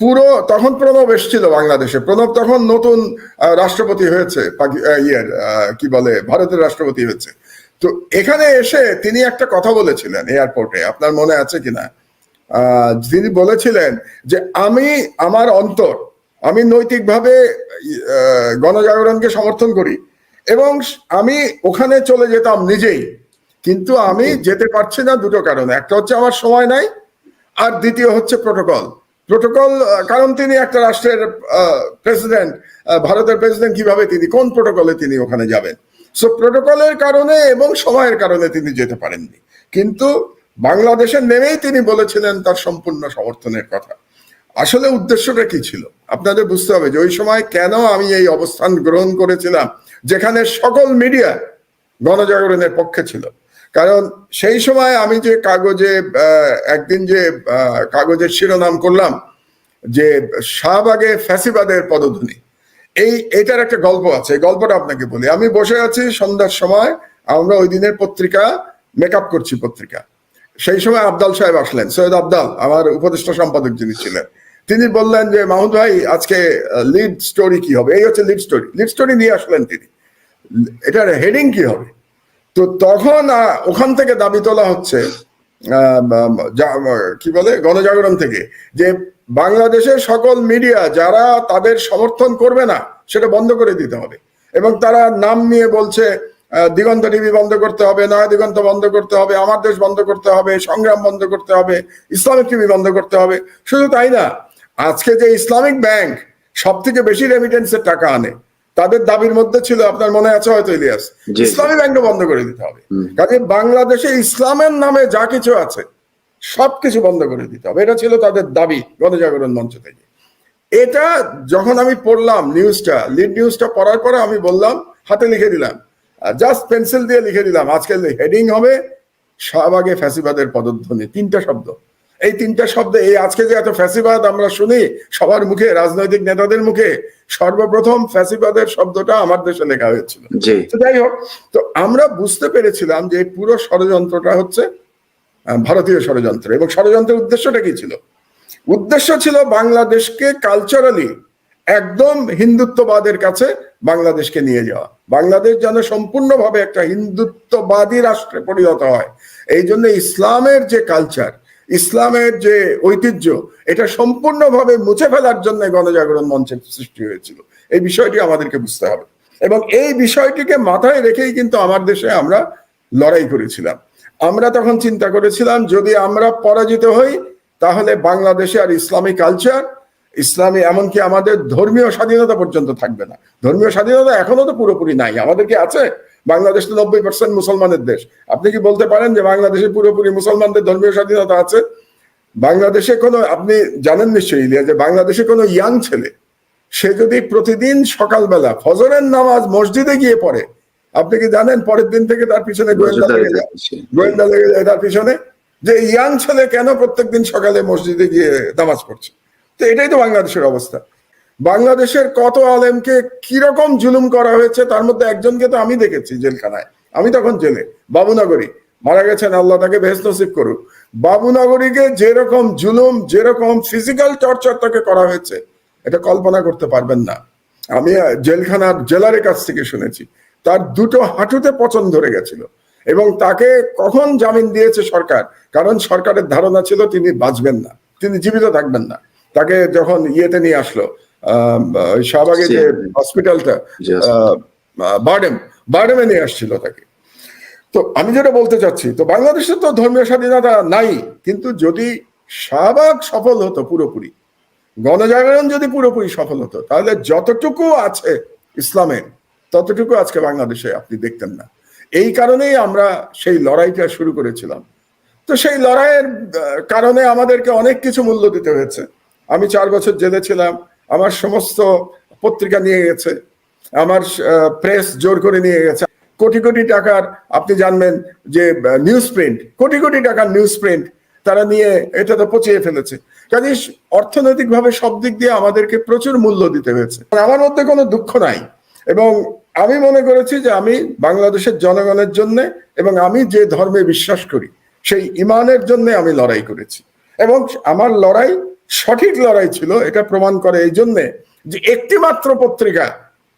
পুরো, তখন প্রণব এসেছিল বাংলাদেশে। প্রণব তখন নতুন রাষ্ট্রপতি হয়েছে, কি বলে, ভারতের রাষ্ট্রপতি হয়েছে। তো এখানে এসে তিনি একটা কথা বলেছিলেন এয়ারপোর্টে, আপনার মনে আছে কিনা? তিনি বলেছিলেন যে আমার অন্তর, আমি নৈতিকভাবে গণজাগরণকে সমর্থন করি এবং আমি ওখানে চলে যেতাম নিজেই, কিন্তু আমি যেতে পারছি না দুটো কারণে। একটা হচ্ছে আমার সময় নাই, আর দ্বিতীয় হচ্ছে প্রোটোকল। কারণ তিনি একটা রাষ্ট্রের প্রেসিডেন্ট, ভারতের প্রেসিডেন্ট, কিভাবে তিনি কোন প্রোটোকলে তিনি ওখানে যাবেন? সো প্রোটোকলের কারণে এবং সময়ের কারণে তিনি যেতে পারেননি। কিন্তু বাংলাদেশে নেমেই তিনি বলেছিলেন তার সম্পূর্ণ সমর্থনের কথা। আসলে উদ্দেশ্যটা কি ছিল আপনাদের বুঝতে হবে, যে ওই সময় কেন আমি এই অবস্থান গ্রহণ করেছিলাম, যেখানে সকল মিডিয়া গণজাগরণের পক্ষে ছিল। কারণ সেই সময় আমি যে কাগজে একদিন যে কাগজের শিরোনাম করলাম যে শাহবাগে ফ্যাসিবাদের পদধ্বনি, এইটার একটা গল্প আছে। এই গল্পটা আপনাকে বলি। আমি বসে আছি সন্ধ্যার সময়, আমরা ওই দিনের পত্রিকা মেকআপ করছি পত্রিকা। সেই সময় আবদাল সাহেব আসলেন, সৈয়দ আবদাল, আমার উপদেষ্টা সম্পাদক যিনি ছিলেন। তিনি বললেন যে মাহমুদ ভাই আজকে লিড স্টোরি কি হবে? এই হচ্ছে লিড স্টোরি। লিড স্টোরি নিয়ে আসলেন তিনি, এটার হেডিং কি হবে? তো তখন ওখান থেকে দাবি তোলা হচ্ছে কি বলে গণজাগরণ থেকে, যে বাংলাদেশের সকল মিডিয়া যারা তাদের সমর্থন করবে না সেটা বন্ধ করে দিতে হবে। এবং তারা নাম নিয়ে বলছে দিগন্ত টিভি বন্ধ করতে হবে, নয়া দিগন্ত বন্ধ করতে হবে, আমার দেশ বন্ধ করতে হবে, সংগ্রাম বন্ধ করতে হবে, ইসলামিক টিভি বন্ধ করতে হবে। শুধু তাই না, আজকে যে ইসলামিক ব্যাংক সব থেকে বেশি রেমিটেন্সের টাকা আনে, তাদের দাবির মধ্যে ছিল, আপনার মনে আছে হয়তো ইলিয়াস, ইসলামী ব্যাংকও বন্ধ করে দিতে হবে। কাজে বাংলাদেশে ইসলামের নামে যা কিছু আছে সবকিছু বন্ধ করে দিতে হবে, এটা ছিল তাদের দাবি গণজাগরণ মঞ্চ থেকে। এটা যখন আমি পড়লাম নিউজটা, লিড নিউজটা পড়ার পরে আমি বললাম, হাতে লিখে দিলাম, জাস্ট পেন্সিল দিয়ে লিখে দিলাম, আজকে হেডিং হবে শাহবাগে ফ্যাসিবাদের পদধ্বনি। 3টা শব্দ, এই 3টা শব্দ, এই আজকে যে এত ফ্যাসিবাদ আমরা শুনি সবার মুখে, রাজনৈতিক নেতাদের মুখে, সর্বপ্রথম ফ্যাসিবাদের শব্দটা আমার দেশে লেখা হয়েছিল। যাই হোক, তো আমরা বুঝতে পেরেছিলাম যে পুরো ষড়যন্ত্রটা হচ্ছে ভারতীয় ষড়যন্ত্র। এবং ষড়যন্ত্রের উদ্দেশ্যটা কি ছিল? উদ্দেশ্য ছিল বাংলাদেশকে কালচারালি একদম হিন্দুত্ববাদের কাছে বাংলাদেশকে নিয়ে যাওয়া, বাংলাদেশ যেন সম্পূর্ণভাবে একটা হিন্দুত্ববাদী রাষ্ট্রে পরিণত হয়। এই জন্য ইসলামের যে কালচার, ইসলামের যে ঐতিহ্য, এটা সম্পূর্ণভাবে মুছে ফেলার জন্য গণজাগরণ মঞ্চের সৃষ্টি হয়েছিল। এই বিষয়টি আমাদেরকে বুঝতে হবে, এবং এই বিষয়টিকে মাথায় রেখেই কিন্তু আমার দেশে আমরা লড়াই করেছিলাম। আমরা তখন চিন্তা করেছিলাম, যদি আমরা পরাজিত হই তাহলে বাংলাদেশে আর ইসলামী কালচার, ইসলামী, এমনকি আমাদের ধর্মীয় স্বাধীনতা পর্যন্ত থাকবে না। ধর্মীয় স্বাধীনতা এখনো তো পুরোপুরি নাই, আমাদের কি আছে? বাংলাদেশ তো 90% মুসলমানের দেশ। আপনি কি বলতে পারেন যে বাংলাদেশে পুরোপুরি মুসলমানদের ধর্মীয় স্বাধীনতা আছে? বাংলাদেশে কোনো, আপনি জানেন নিশ্চয়ই ইলিয়া, যে বাংলাদেশে কোনো ইয়াং ছেলে সে যদি প্রতিদিন সকালবেলা ফজরের নামাজ মসজিদে গিয়ে পড়ে, আপনি কি জানেন পরের দিন থেকে তার পিছনে গোয়েন্দা লেগে যায়, গোয়েন্দা লেগে যায় তার পিছনে, যে ইয়াং ছেলে কেন প্রত্যেকদিন সকালে মসজিদে গিয়ে নামাজ পড়ছে। তো এটাই তো বাংলাদেশের অবস্থা। বাংলাদেশের কত আলেমকে কিরকম জুলুম করা হয়েছে, তার মধ্যে একজনকে তো আমি দেখেছি জেলখানায়, আমি তখন জেলে, বাবুনগরী, মারা গেছেন, আল্লাহ তাকে বেহেশত নসিব করুক। বাবুনগরীকে যেরকম জুলুম, যেরকম ফিজিক্যাল টর্চার তাকে করা হয়েছে, এটা কল্পনা করতে পারবেন না। আমি জেলখানার জেলারের কাছ থেকে শুনেছি, তার 2টো হাঁটুতে পচন ধরে গেছিল, এবং তাকে কখন জামিন দিয়েছে সরকার, কারণ সরকারের ধারণা ছিল তিনি বাঁচবেন না, তিনি জীবিত থাকবেন না। তাকে যখন ইয়েতে নিয়ে আসলো, শাহবাগে যে হসপিটালটা, বারডেমে নিয়ে আসছিল তাকে। তো আমি যেটা বলতে চাচ্ছি, তো বাংলাদেশে তো ধর্মীয় স্বাধীনতা নাই, কিন্তু যদি শাহবাগ সফল হতো পুরোপুরি, গণজাগরণ যদি পুরোপুরি সফল হতো, তাহলে যতটুকু আছে ইসলামের ততটুকু আজকে বাংলাদেশে আপনি দেখতেন না। এই কারণেই আমরা সেই লড়াইটা শুরু করেছিলাম। তো সেই লড়াইয়ের কারণে আমাদেরকে অনেক কিছু মূল্য দিতে হয়েছে। আমি 4 বছর জেলে ছিলাম, আমার সমস্ত পত্রিকা নিয়ে গেছে, আমার প্রেস জোর করে নিয়ে গেছে, কোটি কোটি টাকার, আপনি জানবেন যে নিউজ প্রিন্ট, কোটি কোটি টাকার নিউজ প্রিন্ট তারা নিয়ে এটা তো পচিয়ে ফেলেছে। কাজে অর্থনৈতিকভাবে সব দিক দিয়ে আমাদেরকে প্রচুর মূল্য দিতে হয়েছে। আমার মধ্যে কোনো দুঃখ নাই, এবং আমি মনে করেছি যে আমি বাংলাদেশের জনগণের জন্য, এবং আমি যে ধর্মে বিশ্বাস করি সেই ইমানের জন্য আমি লড়াই করেছি, এবং আমার লড়াই সঠিক লড়াই ছিল। এটা প্রমাণ করে এই জন্যে যে একটি মাত্র পত্রিকা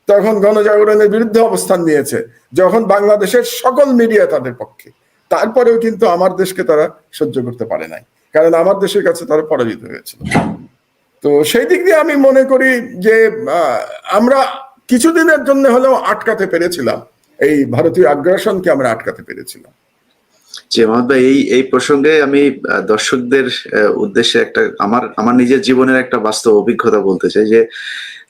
তখন গণজাগরণের বিরুদ্ধে অবস্থান নিয়েছে, যখন বাংলাদেশের সকল মিডিয়া তাদের পক্ষে। তারপরেও কিন্তু আমার দেশকে তারা সহ্য করতে পারে নাই, কারণ আমার দেশের কাছে তারা পরাজিত হয়েছিল। তো সেই দিক দিয়ে আমি মনে করি যে আমরা কিছুদিনের জন্য হলেও আটকাতে পেরেছিলাম, এই ভারতীয় আগ্রাসনকে আমরা আটকাতে পেরেছিলাম। জি মোহাম্মদ ভাই, এই প্রসঙ্গে আমি দর্শকদের উদ্দেশ্যে একটা আমার নিজের জীবনের একটা বাস্তব অভিজ্ঞতা বলতে চাই, যে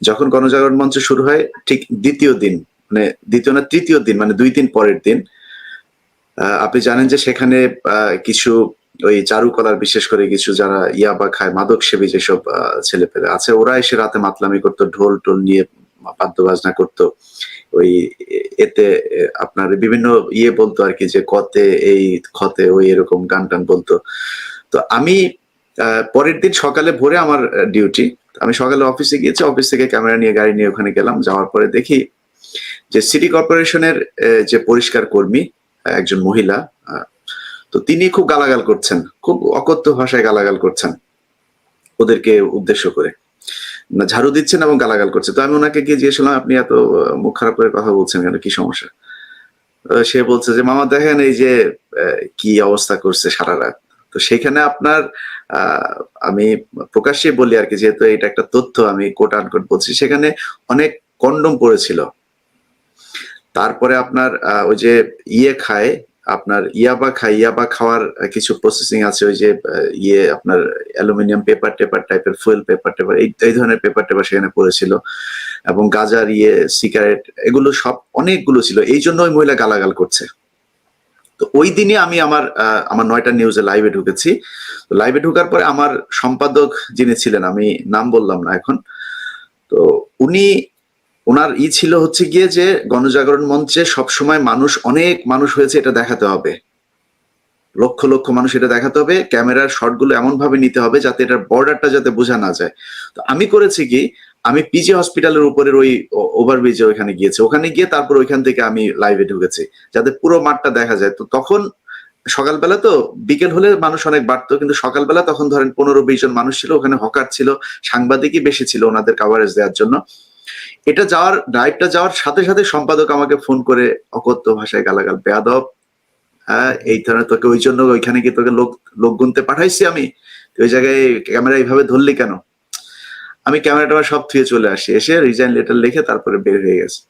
যখন গণজাগরণ মঞ্চ শুরু হয় ঠিক দ্বিতীয় দিন, মানে দ্বিতীয় না তৃতীয় দিন, মানে 2 দিন পরের দিন, আপনি জানেন যে সেখানে কিছু ওই চারুকলার, বিশেষ করে কিছু যারা ইয়াবা খায়, মাদক সেবী যেসব ছেলেপেলে আছে, ওরা এসে রাতে মাতলামি করতো, ঢোল টোল নিয়ে বাদ্য বাজনা করতো। ওই এতে আপনার বিভিন্ন বলতো আর কি, যে কতে এই ক্ষতে ওই এরকম গান টান বলতো। তো আমি পরের দিন সকালে ভোরে আমার ডিউটি, আমি সকালে অফিসে গিয়েছি, অফিস থেকে ক্যামেরা নিয়ে গাড়ি নিয়ে ওখানে গেলাম। যাওয়ার পরে দেখি যে সিটি কর্পোরেশনের যে পরিষ্কার কর্মী একজন মহিলা, তো তিনি খুব গালাগাল করছেন, খুব অকথ্য ভাষায় গালাগাল করছেন ওদেরকে উদ্দেশ্য করে, ঝাড়ু দিচ্ছেন এবং গালাগাল করছে। তো আমি ওনাকে গিয়ে জিজ্ঞেস করলাম, আপনি এত মুখ খারাপ করে কথা বলছেন কেন, কি সমস্যা? সে বলছে যে মামা দেখেন এই যে কি অবস্থা করছে সারা রাত। তো সেখানে আপনার আমি প্রকাশ্যে বলি আর কি, যেহেতু এটা একটা তথ্য আমি কোট আনকোট বলছি, সেখানে অনেক কন্ডম পড়েছিল। তারপরে আপনার ওই যে খায়, আপনার ইয়াবা খাওয়ার কিছু প্রসেসিং আছে, ওই যে আপনার অ্যালুমিনিয়াম পেপার টেপার টাইপের, ফুয়েল পেপার টেপার, এই ধরনের পেপার টেপার সেখানে পড়েছিল, এবং গাজার সিগারেট, এগুলো সব অনেকগুলো ছিল। এই জন্য ওই মহিলা গালাগাল করছে। তো ওই দিনই আমি আমার 9টা নিউজে লাইভে ঢুকেছি। তো লাইভে ঢোকার পরে আমার সম্পাদক যিনি ছিলেন, আমি নাম বললাম না এখন, তো ওনার ছিল হচ্ছে গিয়ে যে গণজাগরণ মঞ্চে সবসময় অনেক মানুষ হয়েছে এটা দেখাতে হবে, লক্ষ লক্ষ মানুষ এটা দেখাতে হবে, ক্যামেরার শটগুলো এমন ভাবে নিতে হবে যাতে এটার বর্ডারটা যাতে বোঝা না যায়। তো আমি করেছি কি, আমি পিজি হসপিটালের উপরের ওই ওভারব্রিজে ওইখানে গিয়েছি, ওখানে গিয়ে তারপর ওইখান থেকে আমি লাইভে ঢুকেছি যাতে পুরো মাঠটা দেখা যায়। তো তখন সকালবেলা, তো বিকেল হলে মানুষ অনেক বাড়তো, কিন্তু সকালবেলা তখন ধরেন 15-20 জন মানুষ ছিল, ওখানে হকার ছিল, সাংবাদিকই বেশি ছিল ওনাদের কাভারেজ দেওয়ার জন্য। লাইভটা যাওয়ার সাথে সাথে সম্পাদক আমাকে ফোন করে অকথ্য ভাষায় গালাগাল, বেয়াদব, এই ধরনের, তোকে ওই জন্য ওইখানে কি তোকে লোক গুনতে পাঠাইছি আমি, ওই জায়গায় ক্যামেরা এইভাবে ধরলি কেন? আমি ক্যামেরাটা সব থুয়ে চলে আসি, এসে রিজাইন লেটার লিখে তারপরে বের হয়ে গেছে।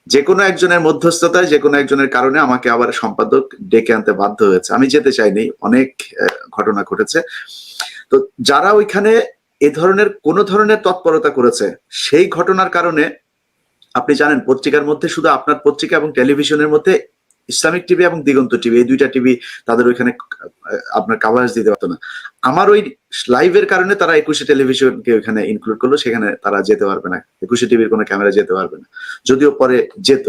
যে কোনো একজনের মধ্যস্থতায়, যে কোনো একজনের কারণে আমাকে আবার সম্পাদক ডেকে আনতে বাধ্য হয়েছে। আমি যেতে চাইনি, অনেক ঘটনা ঘটেছে। তো যারা ওইখানে এ ধরনের কোন ধরনের তৎপরতা করেছে, সেই ঘটনার কারণে আপনি জানেন পত্রিকার মধ্যে, শুধু আপনার পত্রিকা এবং টেলিভিশনের মধ্যে ইসলামিক টিভি এবং দিগন্ত টিভি, এই দুইটা টিভি তাদের ওইখানে আপনার কাভারেজ দিতে পারতো না। আমার ওই লাইভের কারণে তারা 21শে টেলিভিশনকে ওইখানে ইনক্লুড করলো, সেখানে তারা যেতে পারবে না, 21শে টিভির কোনো ক্যামেরা যেতে পারবে না, যদিও পরে যেত।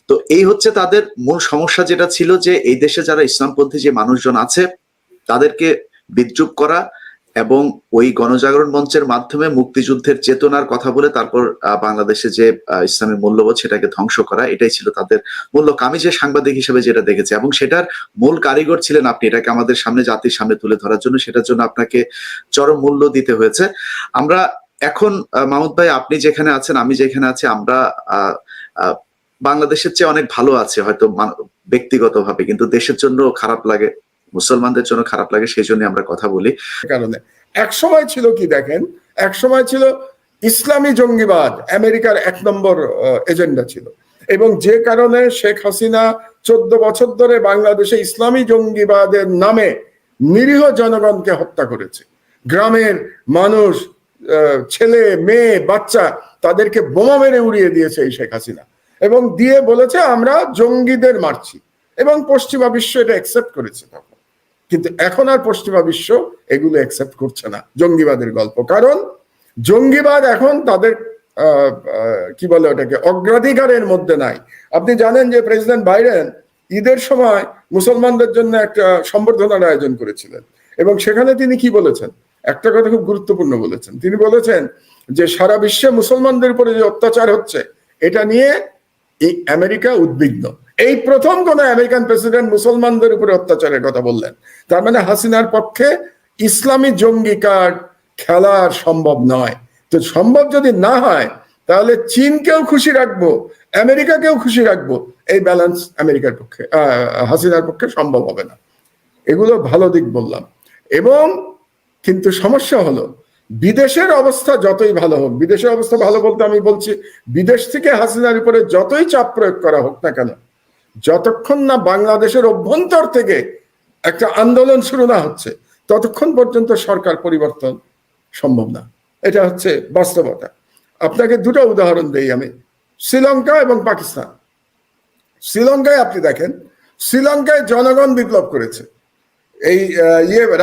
তো এই হচ্ছে তাদের মূল সমস্যা, যেটা ছিল যে এই দেশে যারা ইসলামপন্থী যে মানুষজন আছে তাদেরকে বিদ্রুপ করা, এবং ওই গণজাগরণ মঞ্চের মাধ্যমে মুক্তিযুদ্ধের চেতনার কথা বলে তারপর বাংলাদেশে যে ইসলামী মূল্যবোধ সেটাকে ধ্বংস করা, এটাই ছিল তাদের মূল লক্ষ্য। আমি যে সাংবাদিক হিসেবে যেটা দেখেছি, এবং সেটার মূল কারিগর ছিলেন আপনি, এটাকে আমাদের সামনে, জাতির সামনে তুলে ধরার জন্য, সেটার জন্য আপনাকে চরম মূল্য দিতে হয়েছে। আমরা এখন মাহমুদ ভাই, আপনি যেখানে আছেন, আমি যেখানে আছি, আমরা বাংলাদেশের চেয়ে অনেক ভালো আছে হয়তো ব্যক্তিগতভাবে, কিন্তু দেশের জন্য খারাপ লাগে, মুসলমানদের জন্য খারাপ লাগে, সেই জন্য আমরা কথা বলি। কারণে এক সময় ছিল কি দেখেন, এক সময় ছিল ইসলামী জঙ্গিবাদ আমেরিকার 1 নম্বর এজেন্ডা ছিল, এবং যে কারণে শেখ হাসিনা 14 বছর ধরে বাংলাদেশে ইসলামী জঙ্গিবাদের নামে নিরীহ জনগণকে হত্যা করেছে। গ্রামের মানুষ, ছেলে মেয়ে বাচ্চা, তাদেরকে বোমা মেরে উড়িয়ে দিয়েছে এই শেখ হাসিনা, এবং দিয়ে বলেছে আমরা জঙ্গিদের মারছি, এবং পশ্চিমা বিশ্ব এটা অ্যাকসেপ্ট করেছে তখন। কিন্তু এখন আর পশ্চিমা বিশ্ব এগুলো অ্যাকসেপ্ট করছে না, জঙ্গিবাদের গল্প। কারণ জঙ্গিবাদ এখন তাদের কি বলে ওটাকে, অগ্রাধিকারের মধ্যে নাই। আপনি জানেন যে প্রেসিডেন্ট বাইডেন ঈদের সময় মুসলমানদের জন্য একটা সম্বর্ধনার আয়োজন করেছিলেন, এবং সেখানে তিনি কি বলেছেন, একটা কথা খুব গুরুত্বপূর্ণ বলেছেন। তিনি বলেছেন যে সারা বিশ্বে মুসলমানদের উপরে যে অত্যাচার হচ্ছে এটা নিয়ে এই আমেরিকা উদ্বিগ্ন। এই প্রথম কোন আমেরিকান প্রেসিডেন্ট মুসলমানদের উপরে অত্যাচারের কথা বললেন। তার মানে হাসিনার পক্ষে ইসলামী জঙ্গি কার্ড খেলা সম্ভব নয়। তো সম্ভব যদি না হয়, তাহলে চীনকেও খুশি রাখবো, আমেরিকাকেও খুশি রাখবো, এই ব্যালেন্স আমেরিকার পক্ষে, হাসিনার পক্ষে সম্ভব হবে না। এগুলো ভালো দিক বললাম। এবং কিন্তু সমস্যা হলো, বিদেশের অবস্থা যতই ভালো হোক, বিদেশের অবস্থা ভালো বলতে আমি বলছি বিদেশ থেকে হাসিনার উপরে যতই চাপ প্রয়োগ করা হোক না কেন, যতক্ষণ না বাংলাদেশের অভ্যন্তর থেকে একটা আন্দোলন শুরু না হচ্ছে, ততক্ষণ পর্যন্ত সরকার পরিবর্তন সম্ভব না। এটা হচ্ছে বাস্তবতা। আপনাকে দুটো উদাহরণ দেই আমি, শ্রীলঙ্কা এবং পাকিস্তান। শ্রীলঙ্কায় আপনি দেখেন, শ্রীলঙ্কায় জনগণ বিপ্লব করেছে এই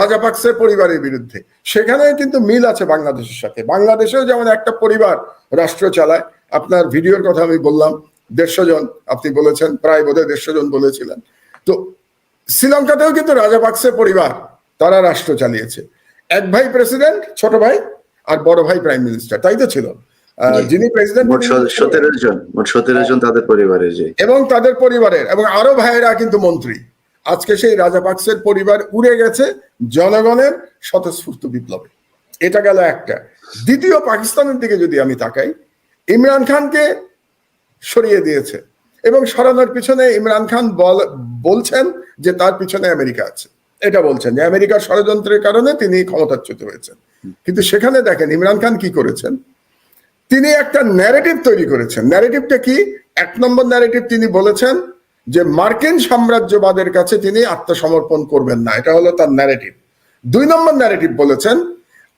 রাজাপাকসে পরিবারের বিরুদ্ধে। সেখানে কিন্তু মিল আছে বাংলাদেশের সাথে। বাংলাদেশেও যেমন একটা পরিবার রাষ্ট্র চালায়, আপনার ভিডিওর কথা আমি বললাম 150 জন, আপনি বলেছেন প্রায় বোধহয় 150 জন বলেছিলেন। তো শ্রীলঙ্কাতেও কিন্তু রাজাপাকসে পরিবার, তারা রাষ্ট্র চালিয়েছে। এক ভাই প্রেসিডেন্ট, ছোট ভাই আর বড় ভাই প্রাইম মিনিস্টার, তাই তো ছিল? যিনি প্রেসিডেন্ট, 17 জন তাদের পরিবারের, এবং তাদের পরিবারের, এবং আরো ভাইয়েরা কিন্তু মন্ত্রী। আজকে সেই রাজাপাকসের পরিবার উড়ে গেছে জনগণের স্বতঃস্ফূর্ত বিপ্লবে। এটা গেল একটা। দ্বিতীয়, পাকিস্তানের দিকে যদি আমি তাকাই, ইমরান খানকে সরিয়ে দিয়েছে, এবং সরানোর পিছনে ইমরান খান বলছেন যে তার পিছনে আমেরিকা আছে, এটা বলছেন যে আমেরিকার ষড়যন্ত্রের কারণে তিনি ক্ষমতাচ্যুত হয়েছেন। কিন্তু সেখানে দেখেন ইমরান খান কি করেছেন, তিনি একটা ন্যারেটিভ তৈরি করেছেন। ন্যারেটিভটা কি? 1 নম্বর ন্যারেটিভ, তিনি বলেছেন যে মার্কিন সাম্রাজ্যবাদের কাছে তিনি আত্মসমর্পণ করবেন না, এটা হলো তার ন্যারেটিভ। 2 নম্বর ন্যারেটিভ বলেছেন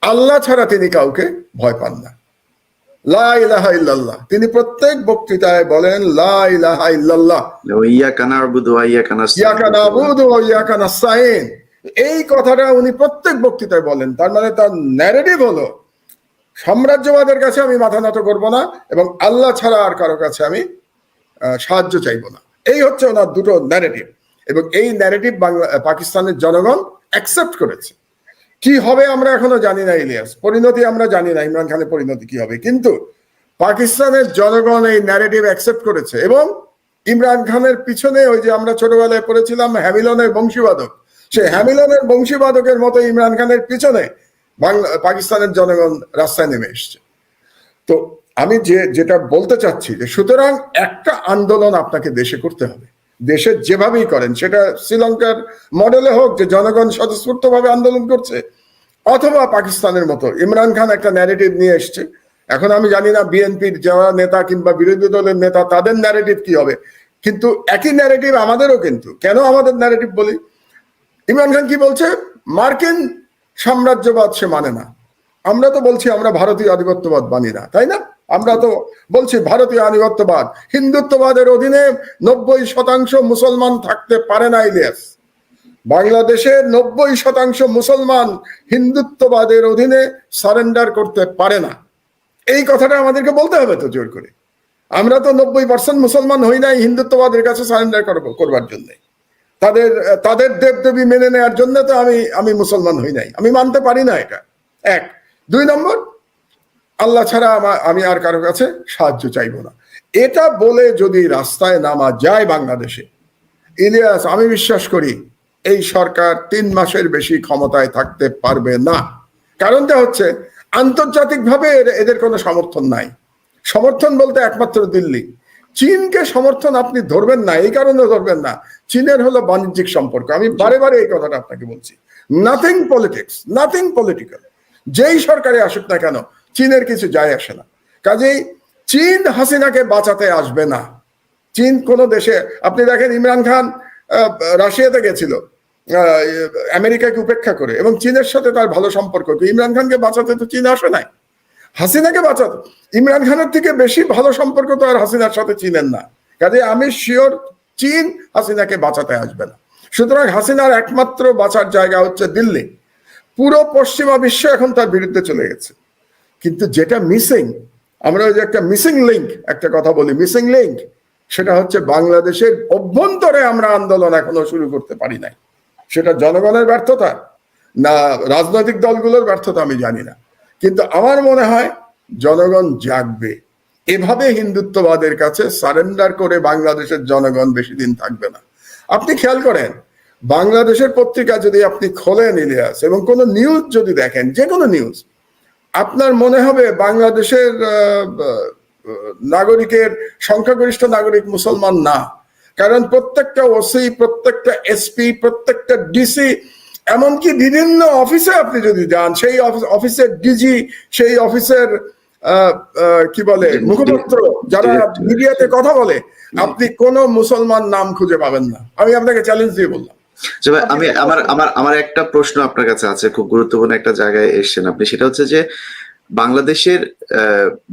আল্লাহ ছাড়া তিনি কাউকে ভয় পান না, লা ইলাহা ইল্লাল্লাহ। তিনি প্রত্যেক বক্তৃতায় বলেন লা ইলাহা ইল্লাল্লাহ, ইয়াকা না'বুদু ওয়া ইয়াকা নাস্তাঈন, ইয়াকা না'বুদু ওয়া ইয়াকা নাস্তাঈন। এই কথাটা উনি প্রত্যেক বক্তৃতায় বলেন। তার মানে তার ন্যারেটিভ হলো সাম্রাজ্যবাদের কাছে আমি মাথা নত করব না এবং আল্লাহ ছাড়া আর কারো কাছে আমি সাহায্য চাইব না। এই হচ্ছে ওনার দুটো ন্যারেটিভ, এবং এই ন্যারেটিভ পাকিস্তানের জনগণ অ্যাকসেপ্ট করেছে। কি হবে আমরা এখনো জানি না ইলিয়াস, পরিণতি আমরা জানি না, ইমরান খানের পরিণতি কি হবে, কিন্তু পাকিস্তানের জনগণ এই ন্যারেটিভ অ্যাকসেপ্ট করেছে। এবং ইমরান খানের পিছনে ওই যে আমরা ছোটবেলায় পড়েছিলাম হ্যামিলনের বংশীবাদক, সেই হ্যামিলনের বংশীবাদকের মতো ইমরান খানের পিছনে পাকিস্তানের জনগণ রাস্তায় নেমে এসছে। তো আমি যেটা বলতে চাচ্ছি যে সুতরাং একটা আন্দোলন আপনাকে দেশে করতে হবে, দেশে যেভাবেই করেন, সেটা শ্রীলঙ্কার মডেলে হোক যে জনগণ স্বতঃস্ফূর্তভাবে আন্দোলন করছে, অথবা পাকিস্তানের মতো ইমরান খান একটা ন্যারেটিভ নিয়ে এসছে। এখন আমি জানি না বিএনপির যারা নেতা কিংবা বিরোধী দলের নেতা তাদের ন্যারেটিভ কি হবে, কিন্তু একই ন্যারেটিভ আমাদেরও। কিন্তু কেন আমাদের ন্যারেটিভ বলি, ইমরান খান কি বলছে, মার্কিন সাম্রাজ্যবাদ সে মানে না। আমরা তো বলছি আমরা ভারতীয় আধিপত্যবাদ মানি না, তাই না? আমরা তো বলছি ভারতীয় আধিপত্যবাদ, হিন্দুত্ববাদের অধীনে 90% মুসলমান থাকতে পারে না ইলিয়াস। বাংলাদেশের 90% মুসলমান হিন্দুত্ববাদের অধীনে সারেন্ডার করতে পারে না। এই কথাটা আমাদেরকে বলতে হবে তো জোর করে। আমরা তো 90% মুসলমান হই নাই হিন্দুত্ববাদের কাছে সারেন্ডার করবার জন্য, তাদের দেবদেবী মেনে নেওয়ার জন্য তো আমি মুসলমান হই নাই, আমি মানতে পারি না এটা। 1। 2 নম্বর, আল্লাহ ছাড়া আমি আর কারো কাছে সাহায্য চাইব না। এটা বলে যদি রাস্তায় নামা যায় বাংলাদেশে, ইলিয়াস, আমি বিশ্বাস করি এই সরকার 3 মাসের বেশি ক্ষমতায় থাকতে পারবে না। কারণটা হচ্ছে আন্তর্জাতিকভাবে এদের কোনো সমর্থন নাই। সমর্থন বলতে একমাত্র দিল্লি। চীনকে সমর্থন আপনি ধরবেন না, এই কারণে ধরবেন না, চীনের হলো বাণিজ্যিক সম্পর্ক। আমি বারে বারে এই কথাটা আপনাকে বলছি, নাথিং পলিটিক্স, নাথিং পলিটিক্যাল। যেই সরকারে আসুক না কেন চীনের কিছু যায় আসে না। কাজেই চীন হাসিনাকে বাঁচাতে আসবে না। চীন কোনো দেশে, আপনি দেখেন ইমরান খান রাশিয়াতে গেছিল আমেরিকাকে উপেক্ষা করে, এবং চীনের সাথে তার ভালো সম্পর্ক। ইমরান খানকে বাঁচাতে তো চীন আসে নাই, হাসিনাকে বাঁচাতে। ইমরান খানের থেকে বেশি ভালো সম্পর্ক তো আর হাসিনার সাথে চীনের না। কাজে আমি শিওর চীন হাসিনাকে বাঁচাতে আসবে না। সুতরাং হাসিনার একমাত্র বাঁচার জায়গা হচ্ছে দিল্লি। পুরো পশ্চিমা বিশ্ব এখন তার বিরুদ্ধে চলে গেছে। কিন্তু যেটা মিসিং, আমরা ওই যে একটা মিসিং লিঙ্ক, একটা কথা বলি মিসিং লিঙ্ক, সেটা হচ্ছে বাংলাদেশের অভ্যন্তরে আমরা আন্দোলন এখনো শুরু করতে পারি নাই। সেটা জনগণের ব্যর্থতা না রাজনৈতিক দলগুলোর ব্যর্থতা আমি জানি না, কিন্তু আমার মনে হয় জনগণ জাগবে। এভাবে হিন্দুত্ববাদের কাছে সারেন্ডার করে বাংলাদেশের জনগণ বেশি দিন থাকবে না। আপনি খেয়াল করেন, বাংলাদেশের পত্রিকা যদি আপনি খোলেন ইলিয়াস, এবং কোনো নিউজ যদি দেখেন, যে কোনো নিউজ, আপনার মনে হবে বাংলাদেশের নাগরিকের সংখ্যাগরিষ্ঠ নাগরিক মুসলমান না। কারণ প্রত্যেকটা ওসি, প্রত্যেকটা এসপি, প্রত্যেকটা ডিসি, এমনকি বিভিন্ন অফিসে আপনি যদি যান, সেই অফিসের ডিজি, সেই অফিসের কি বলে মুখপাত্র, যারা মিডিয়াতে কথা বলে, আপনি কোনো মুসলমান নাম খুঁজে পাবেন না। আমি আপনাকে চ্যালেঞ্জ দিয়ে বললাম। আমি আমার একটা প্রশ্ন আপনার কাছে আছে, খুব গুরুত্বপূর্ণ একটা জায়গায় এসেছেন আপনি। সেটা হচ্ছে যে বাংলাদেশের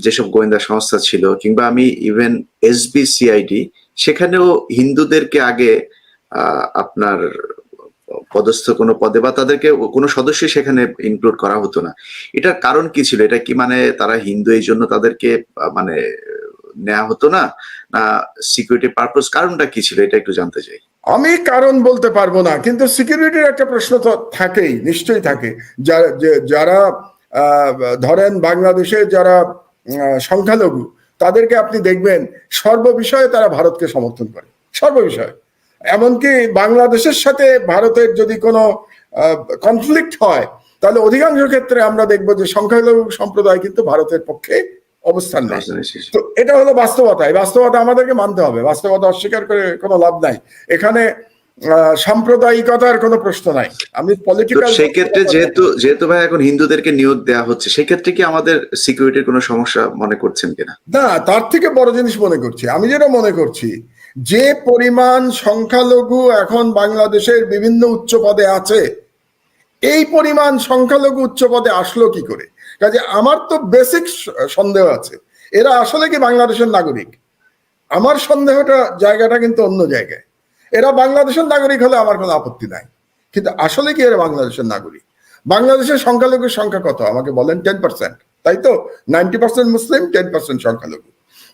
যেসব গোয়েন্দা সংস্থা ছিল, কিংবা আমি ইভেন SBCID, সেখানেও হিন্দুদেরকে আগে আপনার পদস্থ কোনো পদে বা তাদেরকে কোনো সদস্য সেখানে ইনক্লুড করা হতো না। এটার কারণ কি ছিল? এটা কি মানে তারা হিন্দু এই জন্য তাদেরকে মানে নেওয়া হতো না, না সিকিউরিটি পারপাস? কারণটা কি ছিল এটা একটু জানতে চাই। আমি কারণ বলতে পারবো না, কিন্তু সিকিউরিটির একটা প্রশ্ন তো থাকেই, নিশ্চয়ই থাকে। যারা ধরেন বাংলাদেশে যারা সংখ্যালঘু, তাদেরকে আপনি দেখবেন সর্ববিষয়ে তারা ভারতকে সমর্থন করে, সর্ববিষয়ে। এমনকি বাংলাদেশের সাথে ভারতের যদি কোনো কনফ্লিক্ট হয়, তাহলে অধিকাংশ ক্ষেত্রে আমরা দেখবো যে সংখ্যালঘু সম্প্রদায় কিন্তু ভারতের পক্ষে অবস্থান নেয়। রাজধানীর শীর্ষে। তো এটা হলো বাস্তবতা। এই বাস্তবতা আমাদেরকে মানতে হবে, বাস্তবতা অস্বীকার করে কোনো লাভ নাই। এখানে সাম্প্রদায়িকতার কোনো প্রশ্ন নাই। আমি তো পলিটিক্যাল সেক্ষেত্রে যেহেতু ভাই এখন হিন্দুদেরকে নিয়োগ দেওয়া হচ্ছে, সেক্ষেত্রে কি আমাদের সিকিউরিটির কোনো সমস্যা মনে করছেন কিনা? না, তার থেকে বড় জিনিস মনে করছি, আমি যেটা মনে করছি, যে পরিমাণ সংখ্যালঘু এখন বাংলাদেশের বিভিন্ন উচ্চ পদে আছে, এই পরিমাণ সংখ্যালঘু উচ্চ পদে আসলো কি করে? কাজে আমার তো বেসিক সন্দেহ আছে, এরা আসলে কি বাংলাদেশের নাগরিক? আমার সন্দেহটা জায়গাটা কিন্তু অন্য জায়গায়। এরা বাংলাদেশের নাগরিক হলে আমার কোনো আপত্তি নাই, কিন্তু আসলে কি এরা বাংলাদেশের নাগরিক? বাংলাদেশের সংখ্যালঘুর সংখ্যা কত আমাকে বলেন? 10%, তাই তো? 90% মুসলিম, 10% সংখ্যালঘু।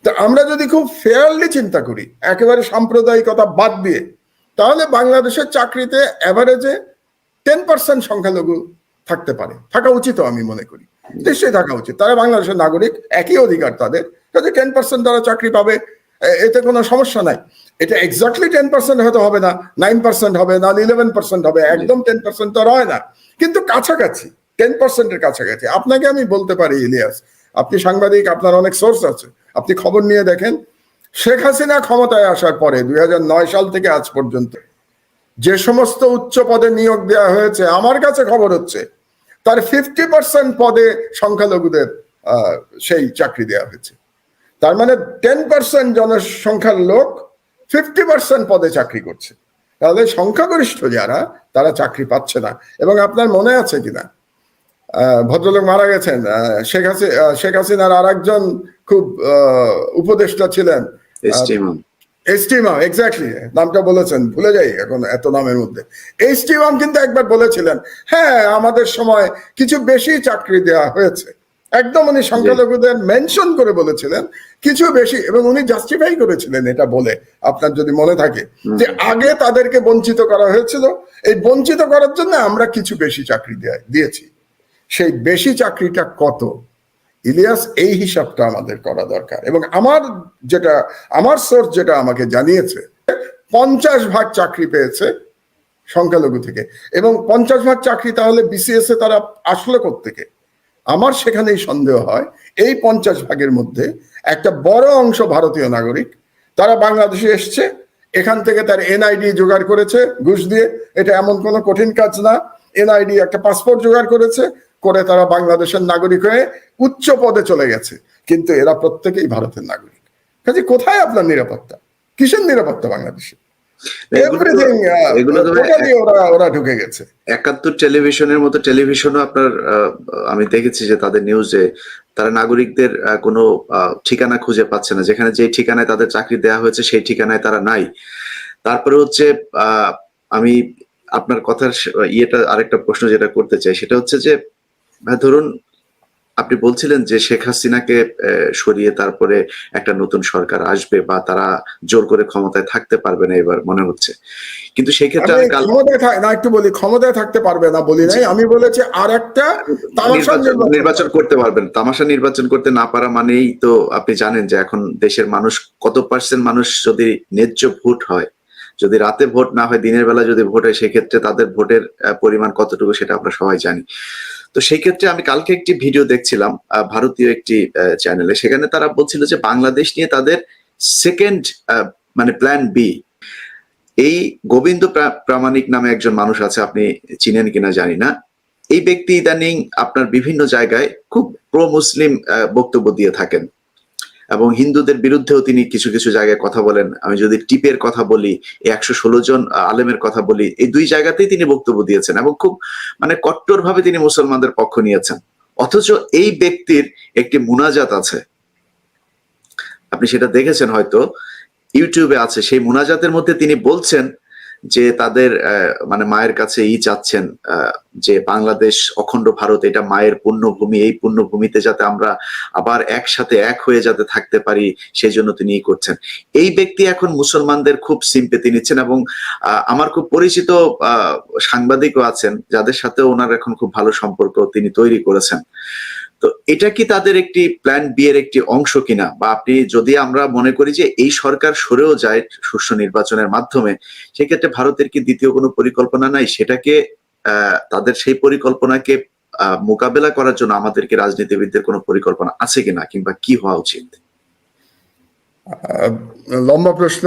তো আমরা যদি খুব ফেয়ারলি চিন্তা করি, একেবারে সাম্প্রদায়িকতা বাদ দিয়ে, তাহলে বাংলাদেশের চাকরিতে অ্যাভারেজে 10% সংখ্যালঘু থাকতে পারে, থাকা উচিত আমি মনে করি, নিশ্চয়ই থাকা উচিত। তারা বাংলাদেশের নাগরিক, একই অধিকার তাদের, কাজে 10% তারা চাকরি পাবে, এতে কোনো সমস্যা নাই। এটা এক্স্যাক্টলি 10% হয়তো হবে না, 9% হবে না, 11% হবে, একদম 10% তো হয় না, কিন্তু কাছাকাছি 10%-এর কাছাকাছি। আপনাকে আমি বলতে পারি ইলিয়াস, আপনি সাংবাদিক, আপনার অনেক সোর্স আছে, আপনি খবর নিয়ে দেখেন, শেখ হাসিনা ক্ষমতায় আসার পরে 2009 সাল থেকে আজ পর্যন্ত যে সমস্ত উচ্চ পদে নিয়োগ দেওয়া হয়েছে, আমার কাছে খবর হচ্ছে তার 50% পদে সংখ্যালঘুদের সেই চাকরি দেওয়া হয়েছে। তার মানে 10% জনসংখ্যার লোক 50% পদে চাকরি করছে। তাহলে সংখ্যাগরিষ্ঠ যারা, তারা চাকরি পাচ্ছে না। এবং আপনার মনে আছে কিনা, ভদ্রলোক মারা গেছেন, শেখ হাসিনার আর একজন খুব উপদেষ্টা ছিলেন, এসটিমাম, এক্স্যাক্টলি নামটা বলেছেন, ভুলে যাই এখন এত নামের মধ্যে। এসটিমাম কিন্তু একবার বলেছিলেন, হ্যাঁ আমাদের সময় কিছু বেশি চাকরি দেওয়া হয়েছে, একদম উনি সংখ্যালঘুদের মেনশন করে বলেছিলেন কিছু বেশি, এবং উনি জাস্টিফাই করেছিলেন এটা বলে, আপনার যদি মনে থাকে, যে আগে তাদেরকে বঞ্চিত করা হয়েছিল, এই বঞ্চিত করার জন্য আমরা কিছু বেশি চাকরি দিয়েছি। সেই বেশি চাকরিটা কত, ইলিয়াস, এই হিসাবটা আমাদের করা দরকার। এবং আমার সোর্স যেটা আমাকে জানিয়েছে, 50% চাকরি পেয়েছে সংখ্যালঘু থেকে, এবং 50% চাকরি তাহলে বিসিএস এ তারা আসলো কোত্থেকে? আমার সেখানেই সন্দেহ হয়, এই 50%-এর মধ্যে একটা বড় অংশ ভারতীয় নাগরিক, তারা বাংলাদেশে এসছে, এখান থেকে তার এনআইডি জোগাড় করেছে ঘুষ দিয়ে, এটা এমন কোনো কঠিন কাজ না, এনআইডি একটা পাসপোর্ট জোগাড় করেছে, করে তারা বাংলাদেশের নাগরিক হয়ে উচ্চ পদে চলে গেছে, কিন্তু এরা প্রত্যেকেই ভারতের নাগরিক। কাজে কোথায় আপনার নিরাপত্তা? কিসের নিরাপত্তা বাংলাদেশে? ওরা ঢুকে গেছে। 71 টেলিভিশনের মতো টেলিভিশনও আপনার আমি দেখেছি যে তাদের নিউজে তারা নাগরিকদের কোনো ঠিকানা খুঁজে পাচ্ছে না, যেখানে যে ঠিকানায় তাদের চাকরি দেওয়া হয়েছে সেই ঠিকানায় তারা নাই। তারপরে হচ্ছে আমি আপনার কথার আরেকটা প্রশ্ন যেটা করতে চাই, সেটা হচ্ছে যে ধরুন আপনি বলছিলেন যে শেখ হাসিনাকে সরিয়ে তারপরে একটা নতুন সরকার আসবে, বা তারা জোর করে ক্ষমতায় থাকতে পারবে না এবার মনে হচ্ছে, কিন্তু সেক্ষেত্রে ক্ষমতায় থাকতে পারবে না বলি নাই, আমি বলেছি আর একটা নির্বাচন করতে পারবেন। তামাশা নির্বাচন করতে না পারা মানেই তো আপনি জানেন যে এখন দেশের মানুষ কত পার্সেন্ট মানুষ, যদি ন্যায্য ভোট হয়, যদি রাতে ভোট না হয়, দিনের বেলা যদি ভোট হয়, সেক্ষেত্রে তাদের ভোটের পরিমাণ কতটুকু সেটা আমরা সবাই জানি। তো সেই ক্ষেত্রে আমি কালকে একটি ভিডিও দেখছিলাম ভারতীয় একটি চ্যানেলে, সেখানে তারা বলছিল যে বাংলাদেশ নিয়ে তাদের সেকেন্ড মানে প্ল্যান বি। এই গোবিন্দ প্রামাণিক নামে একজন মানুষ আছে, আপনি চিনেন কিনা জানি না। এই ব্যক্তি ইদানিং আপনার বিভিন্ন জায়গায় খুব প্রো মুসলিম বক্তব্য দিয়ে থাকেন, এবং হিন্দুদের বিরুদ্ধেও তিনি কিছু কিছু জায়গায় কথা বলেন। আমি যদি টিপের কথা বলি, 116 জন আলেমের কথা বলি, এই দুই জায়গাতেই তিনি বক্তব্য দিয়েছেন, এবং খুব মানে কট্টরভাবে তিনি মুসলমানদের পক্ষ নিয়েছেন। অথচ এই ব্যক্তির একটি মুনাজাত আছে, আপনি সেটা দেখেছেন হয়তো, ইউটিউবে আছে। সেই মুনাজাতের মধ্যে তিনি বলছেন যে তাদের মানে মায়ের কাছে চাচ্ছেন যে বাংলাদেশ অখণ্ড ভারত, এটা মায়ের পুণ্যভূমি, এই পুণ্যভূমিতে যাতে আমরা আবার একসাথে এক হয়ে যাতে থাকতে পারি, সেই জন্য তিনি করছেন। এই ব্যক্তি এখন মুসলমানদের খুব সিম্পেথি নিচ্ছেন, এবং আমার খুব পরিচিত সাংবাদিকও আছেন যাদের সাথে ওনার এখন খুব ভালো সম্পর্ক তিনি তৈরি করেছেন। তো এটা কি তাদের একটি প্ল্যান বি এর একটি অংশ কিনা? বা আপনি যদি আমরা মনে করি যে এই সরকার সরেও যায় সুষ্ঠু নির্বাচনের মাধ্যমে, সেক্ষেত্রে ভারতের কি দ্বিতীয় কোনো পরিকল্পনা নাই? সেটাকে তাদের সেই পরিকল্পনাকে মোকাবেলা করার জন্য আমাদেরকে রাজনীতিবিদদের কোনো পরিকল্পনা আছে কিনা, কিংবা কি হওয়া উচিত? লম্বা প্রশ্ন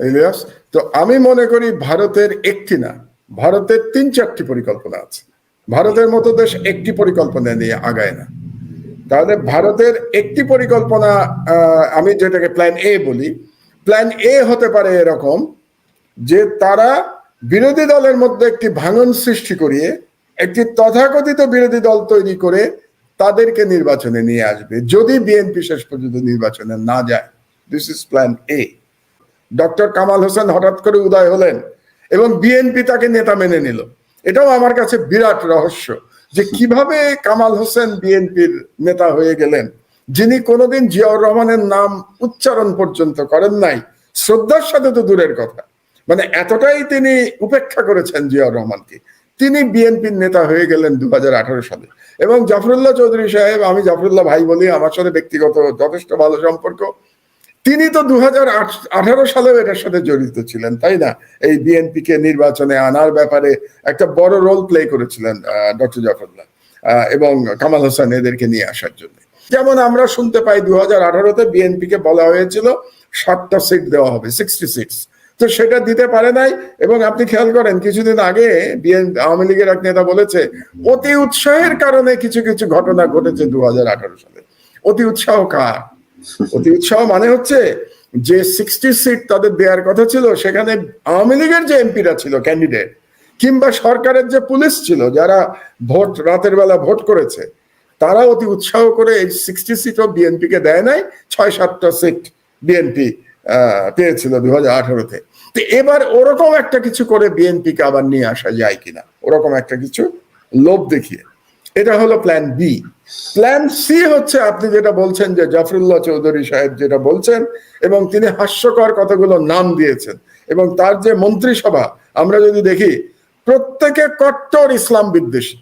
ইলিয়াস। তো আমি মনে করি ভারতের একটি না, ভারতের ৩-৪টি পরিকল্পনা আছে। ভারতের মতো দেশ একটি পরিকল্পনা নিয়ে আগায় না। তাহলে ভারতের একটি পরিকল্পনা, আমি যেটাকে প্ল্যান এ বলি, প্ল্যান এ হতে পারে এরকম যে তারা বিরোধী দলের মধ্যে একটি ভাঙন সৃষ্টি করিয়ে একটি তথাকথিত বিরোধী দল তৈরি করে তাদেরকে নির্বাচনে নিয়ে আসবে যদি বিএনপি শেষ পর্যন্ত নির্বাচনে না যায়। This is plan A. Doctor Kamal Hossain হঠাৎ করে উদয় হলেন এবং বিএনপি তাকে নেতা মেনে নিল। এটাও আমার কাছে বিরাট রহস্য যে কিভাবে কামাল হোসেন বিএনপির নেতা হয়ে গেলেন, যিনি কোনোদিন জিয়াউর রহমানের নাম উচ্চারণ পর্যন্ত করেন নাই, শ্রদ্ধার সাথে তো দূরের কথা, মানে এতটাই তিনি উপেক্ষা করেছেন জিয়াউর রহমানকে, তিনি বিএনপির নেতা হয়ে গেলেন 2018 সালে। এবং জাফরুল্লাহ চৌধুরী সাহেব, আমি জাফরুল্লাহ ভাই বলি, আমার সাথে ব্যক্তিগত যথেষ্ট ভালো সম্পর্ক, তিনি তো 2018 সালেও এটার সাথে জড়িত ছিলেন, তাই না? এই বিএনপি কে নির্বাচনে আনার ব্যাপারে একটা বড় রোল প্লে করেছিলেন ডক্টর জাফরুল্লাহ এবং কামাল হোসেন এদেরকে নিয়ে আসার জন্য। যেমন আমরা শুনতে পাই 2018-তে বিএনপি কে বলা হয়েছিল 7টা সিট দেওয়া হবে, 60 সিটস, তো সেটা দিতে পারে নাই। এবং আপনি খেয়াল করেন কিছুদিন আগে আওয়ামী লীগের এক নেতা বলেছে অতি উৎসাহের কারণে কিছু কিছু ঘটনা ঘটেছে 2018 সালে। অতি উৎসাহ কার? অতি উৎসাহ মানে হচ্ছে যে 60 সিট তাদের দেওয়ার কথা ছিল, সেখানে আওয়ামী লীগের যে এমপিরা ছিল ক্যান্ডিডেট, কিংবা সরকারের যে পুলিশ ছিল যারা ভোট রাতের বেলা ভোট করেছে, তারা অতি উৎসাহ করে এই 60 সিটও বিএনপি কে দেয় নাই, 6-7টা সিট বিএনপি পেয়েছিল 2018-তে। তো এবার ওরকম একটা কিছু করে বিএনপি কে আবার নিয়ে আসা যায় কিনা, ওরকম একটা কিছু লোভ দেখিয়ে। এটা হলো প্ল্যান বি। প্ল্যান সি হচ্ছে আপনি যেটা বলছেন যে জাফরুল্লাহ চৌধুরী সাহেব যেটা বলছেন, এবং তিনি হাস্যকর কতগুলো নাম দিয়েছেন, এবং তার যে মন্ত্রিসভা আমরা যদি দেখি প্রত্যেকে কট্টর ইসলাম বিদ্বেষী।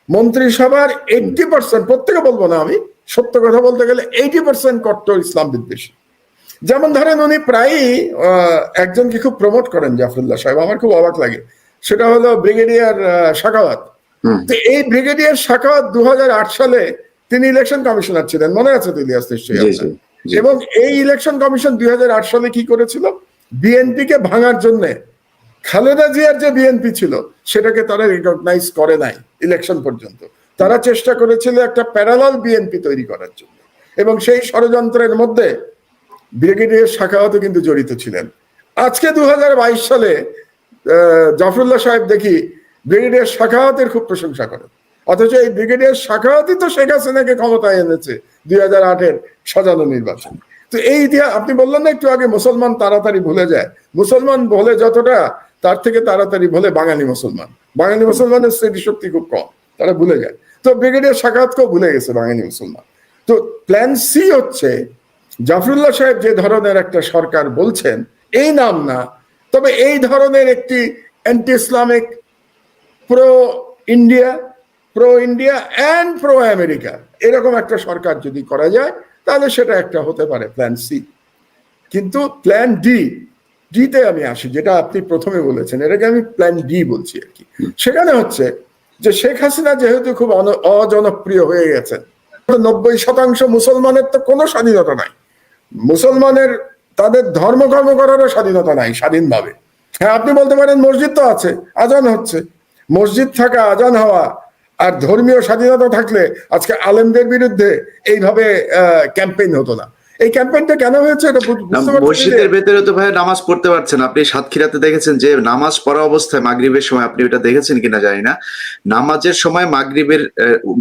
মন্ত্রিসভার 80%, প্রত্যেকে বলবো না আমি, সত্য কথা বলতে গেলে 80% কট্টর ইসলাম বিদ্বেষী। যেমন ধরেন উনি প্রায়ই একজনকে খুব প্রমোট করেন জাফরুল্লাহ সাহেব, আমার খুব অবাক লাগে, সেটা হলো ব্রিগেডিয়ার সাখাওয়াত। তো এই ব্রিগেডিয়ার সাখাওয়াত 2008 সালে তিনি ইলেকশন কমিশনার ছিলেন, মনে আছে তো ইলিয়াস নিশ্চয়ই আপনার? এবং এই ইলেকশন কমিশন 2008 সালে কি করেছিল? বিএনপি কে ভাঙার জন্য খালেদা জিয়ার যে বিএনপি ছিল সেটাকে তারা রিকগনাইজ করে নাই ইলেকশন পর্যন্ত। তারা চেষ্টা করেছিল একটা প্যারালাল বিএনপি তৈরি করার জন্য, এবং সেই ষড়যন্ত্রের মধ্যে ব্রিগেডিয়ার সাখাওয়াতও কিন্তু জড়িত ছিলেন। আজকে 2022 সালে জাফরুল্লাহ সাহেব দেখি ব্রিগেডিয়ার সাখাওয়াতের খুব প্রশংসা করেন, অথচ এই ব্রিগেডিয়ার সাখাওয়াতই তো শেখ হাসিনাকে ক্ষমতায় এনেছে 2008-এর সাজানো নির্বাচন। তো এই ইতিহাস, আপনি বললেন না একটু আগে মুসলমান তাড়াতাড়ি ভুলে যায়, মুসলমান ভুলে যতটা তার থেকে তাড়াতাড়ি ভুলে বাঙালি মুসলমান। বাঙালি মুসলমানের স্মৃতিশক্তি খুব কম, তারা ভুলে যায়। তো ব্রিগেডিয়ার সাখাওয়াতকেও ভুলে গেছে বাঙালি মুসলমান। তো প্ল্যান সি হচ্ছে জাফরুল্লাহ সাহেব যে ধরনের একটা সরকার বলছেন, এই নাম না, তবে এই ধরনের একটি anti Islamic, pro India and pro America এরকম একটা সরকার যদি করা যায়, তাহলে সেটা একটা হতে পারে প্ল্যান সি। কিন্তু প্ল্যান ডিতে আমি আসি, যেটা আপনি প্রথমে বলেছেন, এটাকে আমি প্ল্যান ডি বলছি আর কি। সেখানে হচ্ছে যে শেখ হাসিনা যেহেতু খুব অজনপ্রিয় হয়ে গেছেন, 90% মুসলমানের তো কোনো স্বাধীনতা নাই, মুসলমানের তাদের ধর্মকর্ম করারও স্বাধীনতা নাই স্বাধীনভাবে। হ্যাঁ, আপনি বলতে পারেন মসজিদ তো আছে, আজান হচ্ছে, মসজিদ থাকা, আজান হওয়া আর ধর্মীয় স্বাধীনতা থাকলে আজকে আলেমদের বিরুদ্ধে এইভাবে ক্যাম্পেইন হতো না। এই ক্যাম্পেইনটা কেন হয়েছে এটা মসজিদের ভেতরে তো ভাই নামাজ পড়তে পারছেন। আপনি সাতক্ষীরাতে দেখেছেন যে নামাজ পড়া অবস্থায় মাগরিবের সময়, আপনি ওটা দেখেছেন কিনা জানি না, নামাজের সময় মাগরিবের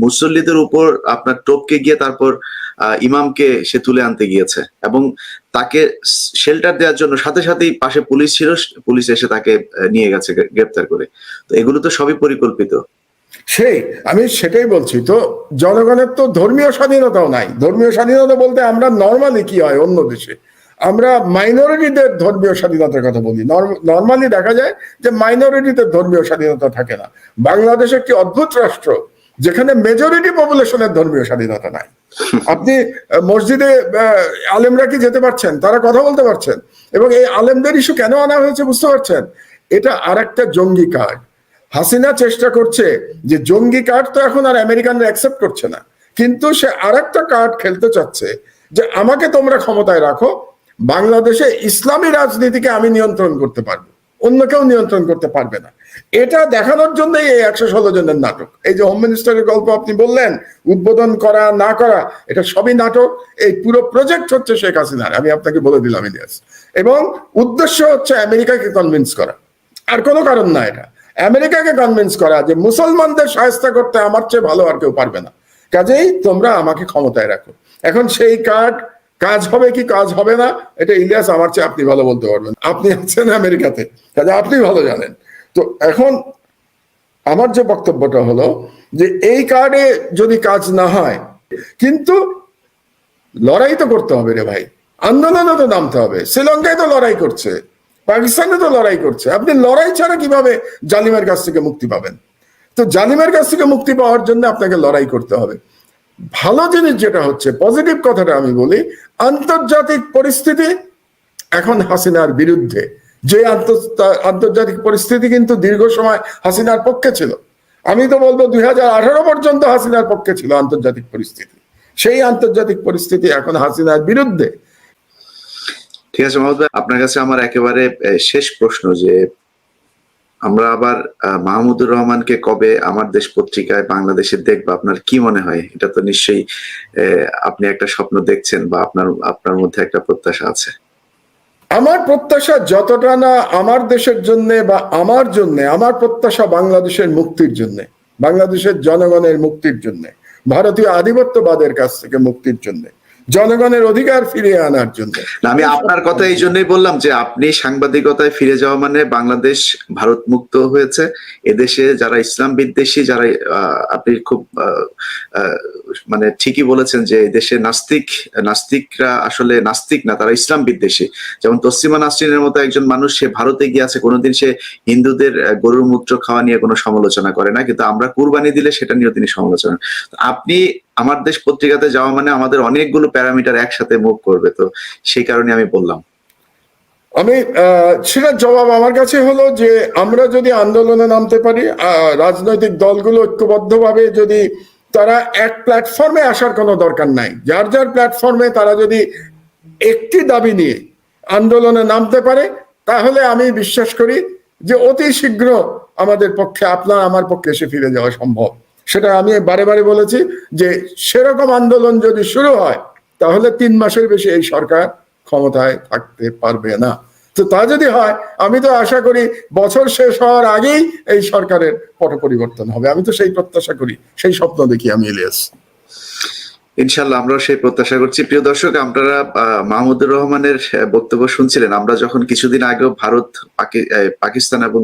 মুসল্লিদের উপর আপনার টপকে গিয়ে তারপর ইমামকে সে তুলে আনতে গিয়েছে, এবং তাকে শেল্টার দেওয়ার জন্য সাথে সাথেই পাশে পুলিশ ছিল, পুলিশ এসে তাকে নিয়ে গেছে গ্রেপ্তার করে। তো এগুলো তো সবই পরিকল্পিত। আমি সেটাই বলছি। তো জনগণের তো ধর্মীয় স্বাধীনতাও নাই। ধর্মীয় স্বাধীনতা বলতে আমরা নর্মালি কি হয় অন্য দেশে, আমরা মাইনরিটিদের ধর্মীয় স্বাধীনতার কথা বলি। নর্মালি দেখা যায় যে মাইনরিটিদের ধর্মীয় স্বাধীনতা থাকে না। বাংলাদেশ একটি অদ্ভুত রাষ্ট্র যেখানে মেজরিটি পপুলেশনের ধর্মীয় স্বাধীনতা নাই। আপনি মসজিদে আলেমরা কি যেতে পারছেন, তারা কথা বলতে পারছেন, এবং এই আলেমদের ইস্যু কেন আনা হয়েছে বুঝতে পারছেন? এটা আর একটা জঙ্গি কার্ড। হাসিনা চেষ্টা করছে যে জঙ্গি কার্ড তো এখন আর আমেরিকানরা অ্যাকসেপ্ট করছে না, কিন্তু সে আরেকটা কার্ড খেলতে চাচ্ছে যে আমাকে তোমরা ক্ষমতায় রাখো, বাংলাদেশে ইসলামী রাজনীতিকে আমি নিয়ন্ত্রণ করতে পারবো, অন্য কেউ নিয়ন্ত্রণ করতে পারবে না। এটা দেখানোর জন্যই এই 116 জনের নাটক। এই যে হোম মিনিস্টারের গল্প আপনি বললেন, উদ্বোধন করা না করা, এটা সবই নাটক। এই পুরো প্রজেক্ট হচ্ছে শেখ হাসিনার, আমি আপনাকে বলে দিলাম ইলিয়াস। এবং উদ্দেশ্য হচ্ছে আমেরিকাকে কনভিন্স করা, আর কোনো কারণ না। এটা আমেরিকাকে কনভিন্স করা যে মুসলমানদের সাহায্য করতে আমার চেয়ে ভালো আর কেউ পারবে না, কাজেই তোমরা আমাকে ক্ষমতায় রাখো। এখন সেই কার্ড কাজ হবে কি কাজ হবে না, এটা ইলিয়াস আমার চেয়ে আপনি ভালো বলতে পারবেন, আপনি আছেন আমেরিকাতে, কাজে আপনি ভালো জানেন। তো এখন আমার যে বক্তব্যটা হলো যে এই কার্ডে যদি কাজ না হয়, কিন্তু লড়াই তো করতে হবে রে ভাই, আন্দোলনে তো নামতে হবে। শ্রীলঙ্কায় তো লড়াই করছে, পাকিস্তানে তো লড়াই করছে। আপনি লড়াই ছাড়া কিভাবে জালিমের কাছ থেকে মুক্তি পাবেন? তো জালিমের কাছ থেকে মুক্তি পাওয়ার জন্য আপনাকে লড়াই করতে হবে। ভালো জিনিস যেটা হচ্ছে, পজিটিভ কথাটা আমি বলি, আন্তর্জাতিক পরিস্থিতি এখন হাসিনার বিরুদ্ধে। যে আন্তর্জাতিক পরিস্থিতি কিন্তু দীর্ঘ সময় হাসিনার পক্ষে ছিল। আমি তো বলবো 2018 পর্যন্ত হাসিনার পক্ষে ছিল আন্তর্জাতিক পরিস্থিতি, সেই আন্তর্জাতিক পরিস্থিতি এখন হাসিনার বিরুদ্ধে। ঠিক আছে মাহমুদ ভাই, আপনার কাছে আমার একেবারে শেষ প্রশ্ন যে আমরা আবার মাহমুদুর রহমানকে কবে আমার দেশ পত্রিকায় বাংলাদেশে দেখবো? আপনার কি মনে হয়? এটা তো নিশ্চয়ই আপনি একটা স্বপ্ন দেখছেন বা আপনার মধ্যে একটা প্রত্যাশা আছে। আমার প্রত্যাশা যতটা না আমার দেশের জন্য বা আমার জন্য, আমার প্রত্যাশা বাংলাদেশের মুক্তির জন্য, বাংলাদেশের জনগণের মুক্তির জন্য, ভারতীয় আধিপত্যবাদের কাছ থেকে মুক্তির জন্য, জনগণের অধিকার ফিরিয়ে আনার জন্য। আমি আপনার কথা এই জন্যই বললাম যে আপনি সাংবাদিকতায় ফিরে যাওয়া মানে বাংলাদেশ ভারত মুক্ত হয়েছে। এদেশে যারা ইসলাম বিদ্বেষী, যারা আপনি খুব মানে ঠিকই বলেছেন যে দেশে নাস্তিকরা আসলে নাস্তিক না, তারা ইসলাম বিদ্বেষী। যেমন তসলিমা নাসরিনের মতো একজন মানুষ, সে ভারতে গিয়ে আছে, কোনোদিন সে হিন্দুদের গরুর মূত্র খাওয়া নিয়ে কোনো সমালোচনা করে না, কিন্তু আমরা কুরবানি দিলে সেটা নিয়েও তিনি সমালোচনা। আপনি আমার দেশ পত্রিকাতে যাওয়া মানে আমাদের অনেকগুলো প্যারামিটার একসাথে মুভ করবে, তো সেই কারণে আমি বললাম। আমি সেটার জবাব আমার কাছে হলো যে আমরা যদি আন্দোলনে নামতে পারি, রাজনৈতিক দলগুলো ঐক্যবদ্ধভাবে যদি তারা এক প্ল্যাটফর্মে আসার কোনো দরকার নাই, যার যার প্ল্যাটফর্মে তারা যদি একটি দাবি নিয়ে আন্দোলনে নামতে পারে, তাহলে আমি বিশ্বাস করি যে অতি শীঘ্র আমাদের পক্ষে, আপনার আমার পক্ষে এসে ফিরে যাওয়া সম্ভব। সেটা আমি বারে বারে বলেছি যে সেরকম আন্দোলন যদি শুরু হয়, তাহলে 3 মাসের বেশি এই সরকার ক্ষমতায় থাকতে পারবে না। তো তা যদি হয়, আমি তো আশা করি বছর শেষ হওয়ার আগেই এই সরকারের পট পরিবর্তন হবে। আমি তো সেই প্রত্যাশা করি, সেই স্বপ্ন দেখি আমি, ইলিয়াস। ইনশাল্লাহ আমরাও সেই প্রত্যাশা করছি। প্রিয় দর্শক, আপনারা মাহমুদুর রহমানের বক্তব্য শুনছিলেন। আমরা যখন কিছুদিন আগেও পাকিস্তান এবং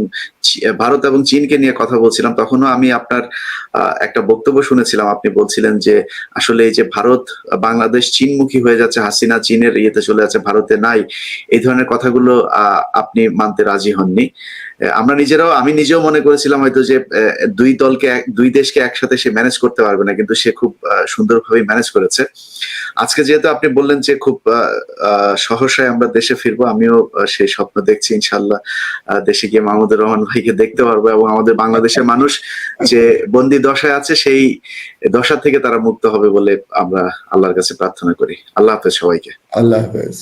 ভারত এবং চীনকে নিয়ে কথা বলছিলাম, তখনও আমি আপনার একটা বক্তব্য শুনেছিলাম। আপনি বলছিলেন যে আসলে এই যে ভারত বাংলাদেশ চীনমুখী হয়ে যাচ্ছে, হাসিনা চীনের ইয়েতে চলে যাচ্ছে, ভারতে নাই, এই ধরনের কথাগুলো আপনি মানতে রাজি হননি। আমি নিজেও মনে করেছিলাম হয়তো যে দুই দেশকে একসাথে সে ম্যানেজ করতে পারবে না, কিন্তু সে খুব সুন্দরভাবে ম্যানেজ করেছে। আজকে যেহেতু আপনি বললেন যে খুব সহসায় আমরা দেশে ফিরবো, আমিও সেই স্বপ্ন দেখছি। ইনশাল্লাহ দেশে গিয়ে মাহমুদুর রহমান ভাইকে দেখতে পারবো এবং আমাদের বাংলাদেশের মানুষ যে বন্দি দশায় আছে, সেই দশা থেকে তারা মুক্ত হবে বলে আমরা আল্লাহর কাছে প্রার্থনা করি। আল্লাহ হাফেজ সবাইকে। আল্লাহ হাফেজ।